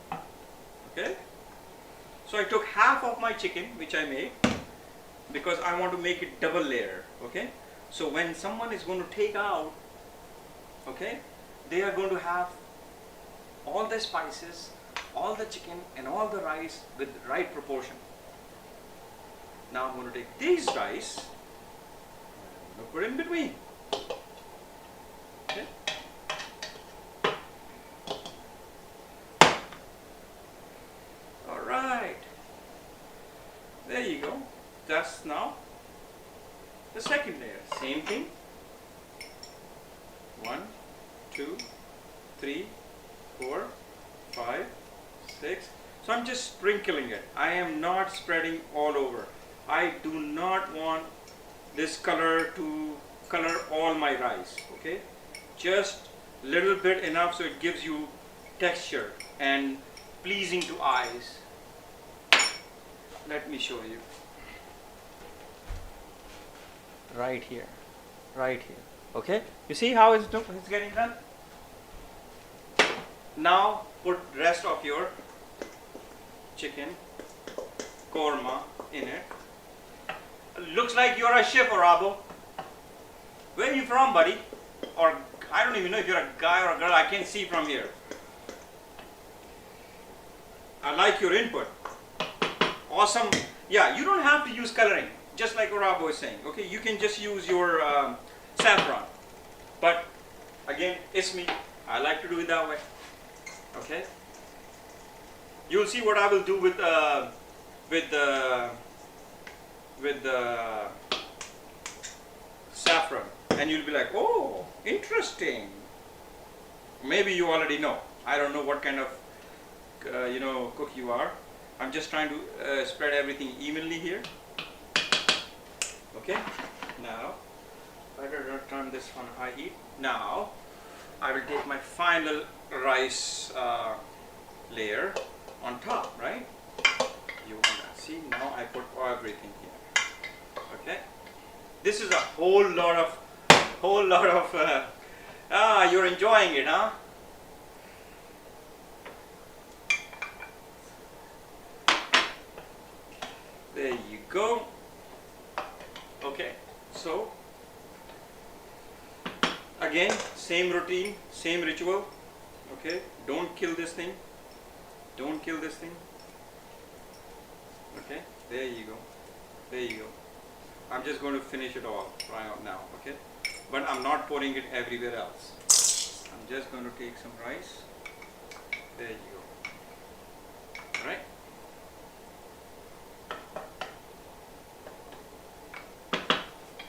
go. Okay, so I took half of my chicken, which I made, because I want to make it double layer, okay? So when someone is going to take out, okay, they are going to have all the spices, all the chicken and all the rice with the right proportion. Now I'm going to take these rice and put it in between. Okay. Alright. There you go. That's now the second layer. Same thing. 1, 2, 3, 4, 5, 6. So I'm just sprinkling it. I am not spreading all over. I do not want this color to color all my rice. Okay, just little bit enough so it gives you texture and pleasing to eyes. Let me show you. Right here, right here. Okay, you see how it's getting done? Now put rest of your chicken korma in it. Looks like you're a chef, Orabo. Where are you from, buddy? Or I don't even know if you're a guy or a girl. I can't see from here. I like your input. Awesome. Yeah, you don't have to use coloring, just like Orabo is saying. Okay, you can just use your saffron. But again, it's me. I like to do it that way. Okay. You'll see what I will do with the saffron, and you'll be like, oh, interesting. Maybe you already know. I don't know what kind of cook you are. I'm just trying to spread everything evenly here. Okay. Now, better turn this on high heat. Now, I will take my final rice layer on top, right? You want to see? Now I put everything here. Okay. This is a whole lot of you're enjoying it, huh? There you go. Okay, so again, same routine, same ritual. Okay, don't kill this thing. Don't kill this thing. Okay, there you go. There you go. I'm just going to finish it all right now. Okay, but I'm not pouring it everywhere else. I'm just going to take some rice. There you go. All right.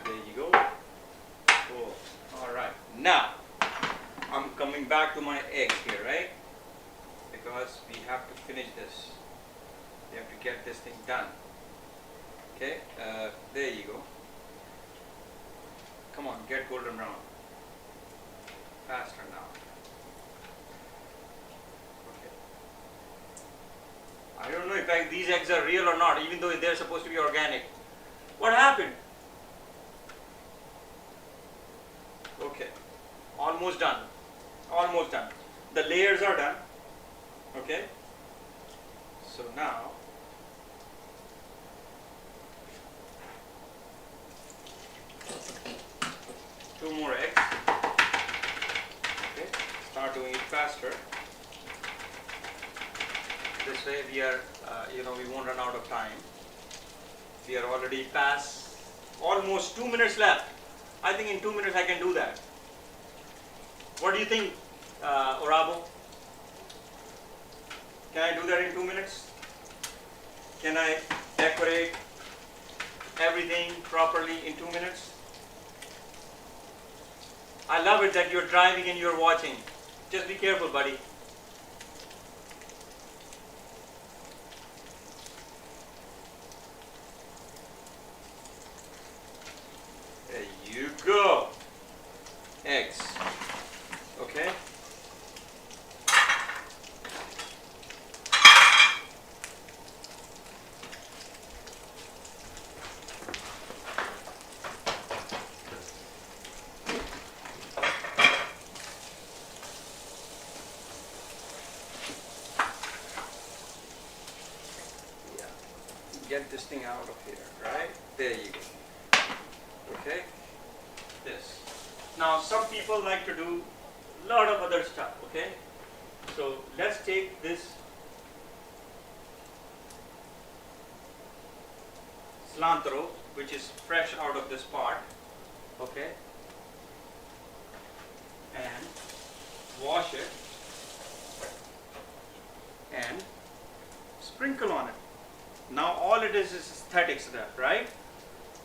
There you go. Oh, all right. Now I'm coming back to my eggs here, right? Because we have to finish this. We have to get this thing done. Okay, there you go. Come on, get golden brown. Faster now. Okay. I don't know if these eggs are real or not, even though they're supposed to be organic. What happened? almost done. Almost done. The layers are done. Okay. So now two more eggs. Okay. Start doing it faster. This way we are, we won't run out of time. We are already past almost 2 minutes left. I think in 2 minutes I can do that. What do you think, Orabo? Can I do that in 2 minutes? Can I decorate everything properly in 2 minutes? I love it that you're driving and you're watching. Just be careful, buddy. There you go. Eggs. Okay. Get this thing out of here, right? There you go. Okay? This. Now some people like to do a lot of other stuff, okay? So let's take this cilantro, which is fresh out of this pot, okay? And wash it and sprinkle on it. Now all it is aesthetics left, right?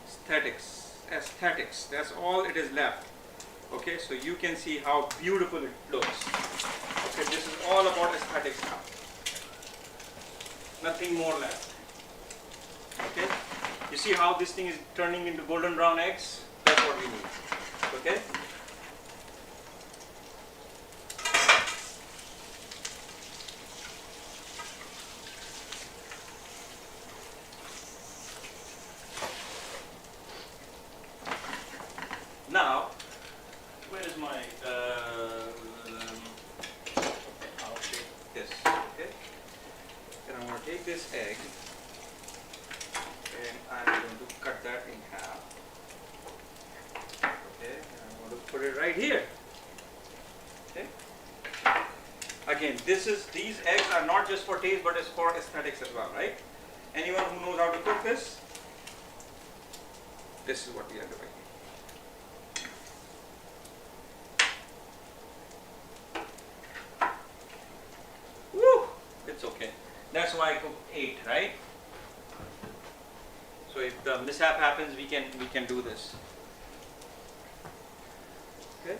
Aesthetics, that's all it is left. Okay, so you can see how beautiful it looks. Okay, this is all about aesthetics now. Nothing more left. Okay, you see how this thing is turning into golden brown eggs? That's what we need. Okay. Now, where is my, I'll take this, okay? And I'm going to take this egg and I'm going to cut that in half. Okay, and I'm going to put it right here. Okay? Again, these eggs are not just for taste but it's for aesthetics as well, right? Anyone who knows how to cook this? This is what we are doing. It's okay. That's why I cooked 8, right? So if the mishap happens, we can do this. Okay.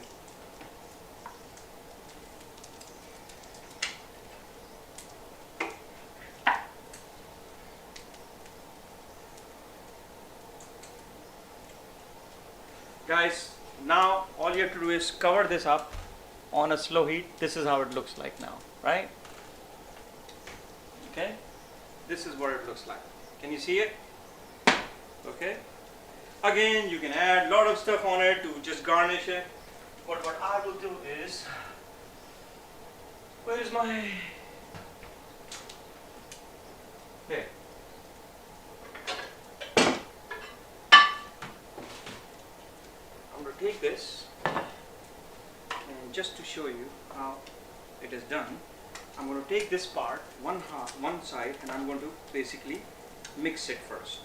Guys, now all you have to do is cover this up on a slow heat. This is how it looks like now, right? Okay, this is what it looks like. Can you see it? Okay. Again, you can add a lot of stuff on it to just garnish it. But what I will do is, where is my? Here. I'm going to take this, and just to show you how it is done, I'm going to take this part, one side, and I'm going to basically mix it first.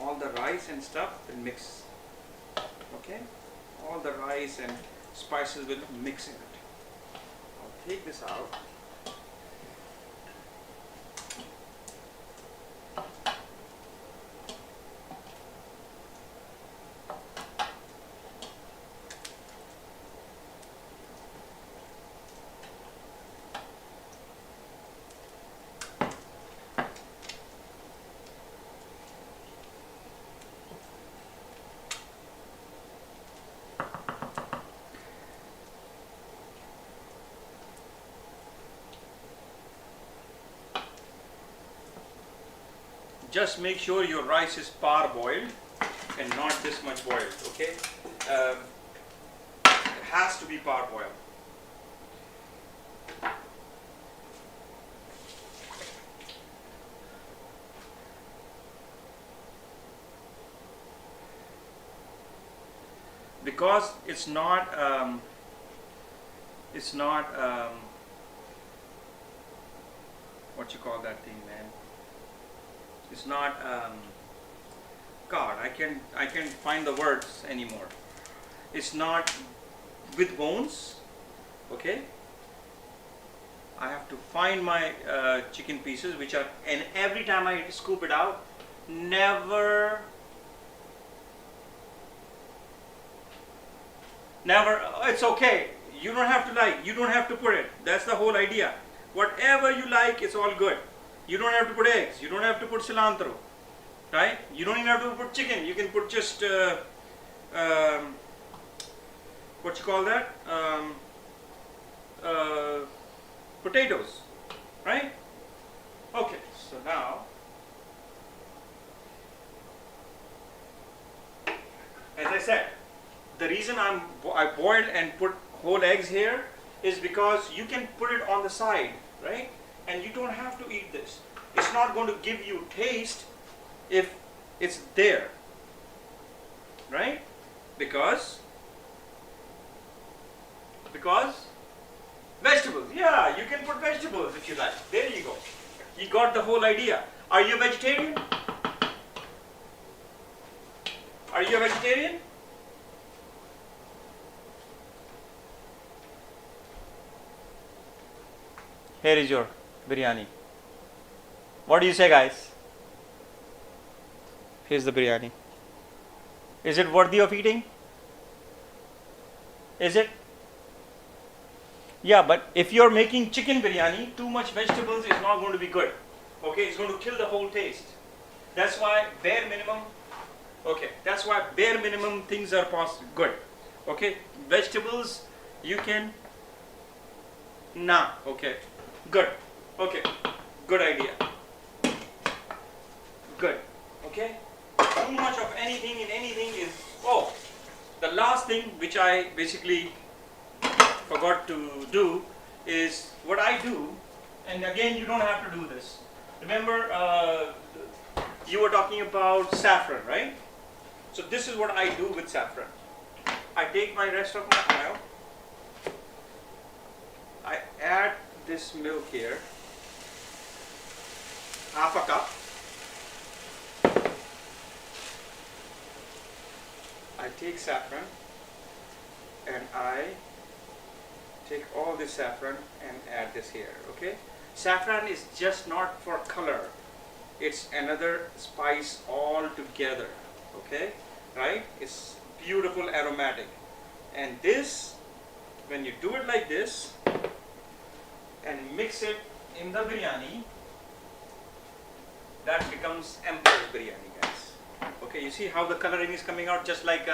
All the rice and stuff will mix. Okay? All the rice and spices will mix in it. I'll take this out. Just make sure your rice is parboiled and not this much boiled, okay? has to be parboiled. Because it's not what you call that thing, man. It's not God, I can't find the words anymore. It's not with bones. Okay, I have to find my chicken pieces, which are, and every time I scoop it out, never, it's okay. You don't have to like, you don't have to put it. That's the whole idea. Whatever you like, it's all good. You don't have to put eggs. You don't have to put cilantro, right? You don't even have to put chicken. You can put just what you call that? Potatoes, right? Okay, so now, as I said, the reason I boiled and put whole eggs here is because you can put it on the side, right? And you don't have to eat this. It's not going to give you taste if it's there, right? Because vegetables. Yeah, you can put vegetables if you like. There you go. You got the whole idea. Are you a vegetarian? Are you a vegetarian? Here is your biryani. What do you say, guys? Here's the biryani. Is it worthy of eating? Is it? Yeah, but if you're making chicken biryani, too much vegetables is not going to be good. Okay, it's going to kill the whole taste. That's why bare minimum. Okay, that's why bare minimum things are good. Okay, vegetables you can. Nah. Okay, good. Okay, good idea. Good. Okay. Too much of anything in anything is. Oh, the last thing which I basically forgot to do is what I do, and again you don't have to do this. Remember, you were talking about saffron, right? So this is what I do with saffron. I take my rest of my oil, I add this milk here, half a cup. I take saffron and I take all this saffron and add this here, okay? Saffron is just not for color. It's another spice altogether, okay? Right? It's beautiful aromatic. And this, when you do it like this and mix it in the biryani, that becomes Emperor's biryani, guys. Okay, you see how the coloring is coming out just like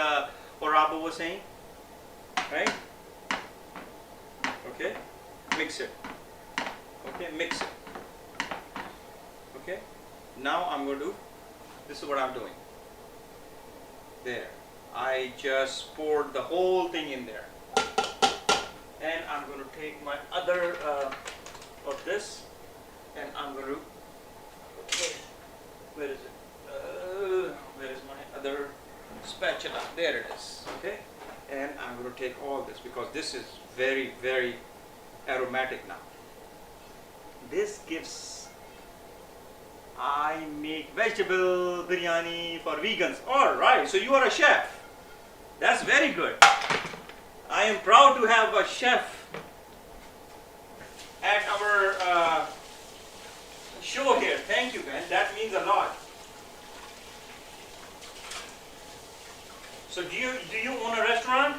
Orabo was saying, right? Okay, mix it. Okay, mix it. Okay, now I'm going to do, this is what I'm doing. There, I just poured the whole thing in there. And I'm going to take my other of this and I'm going to, okay, where is it? Where is my other spatula? There it is. Okay, and I'm going to take all this because this is very, very aromatic now. This gives, I make vegetable biryani for vegans. Alright, so you are a chef. That's very good. I am proud to have a chef at our show here. Thank you, man. That means a lot. So do you own a restaurant?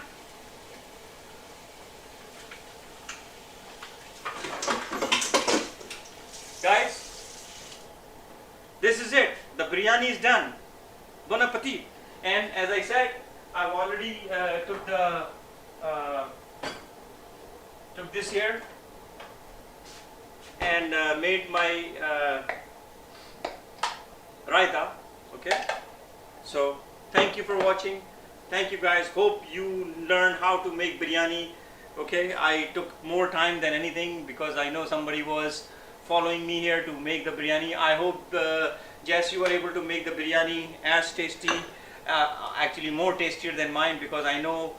Guys, this is it. The biryani is done. Bon appetit. And as I said, I've already took this here and made my raita. Okay. So thank you for watching. Thank you guys. Hope you learn how to make biryani. Okay, I took more time than anything because I know somebody was following me here to make the biryani. I hope Jess, you were able to make the biryani as tasty, actually more tastier than mine, because I know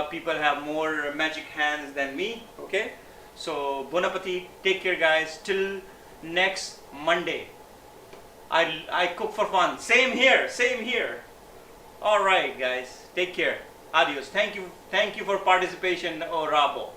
people have more magic hands than me. Okay, so bon appetit. Take care, guys. Till next Monday. I cook for fun. Same here. Same here. All right, guys. Take care. Adios. Thank you for participation, Rabo.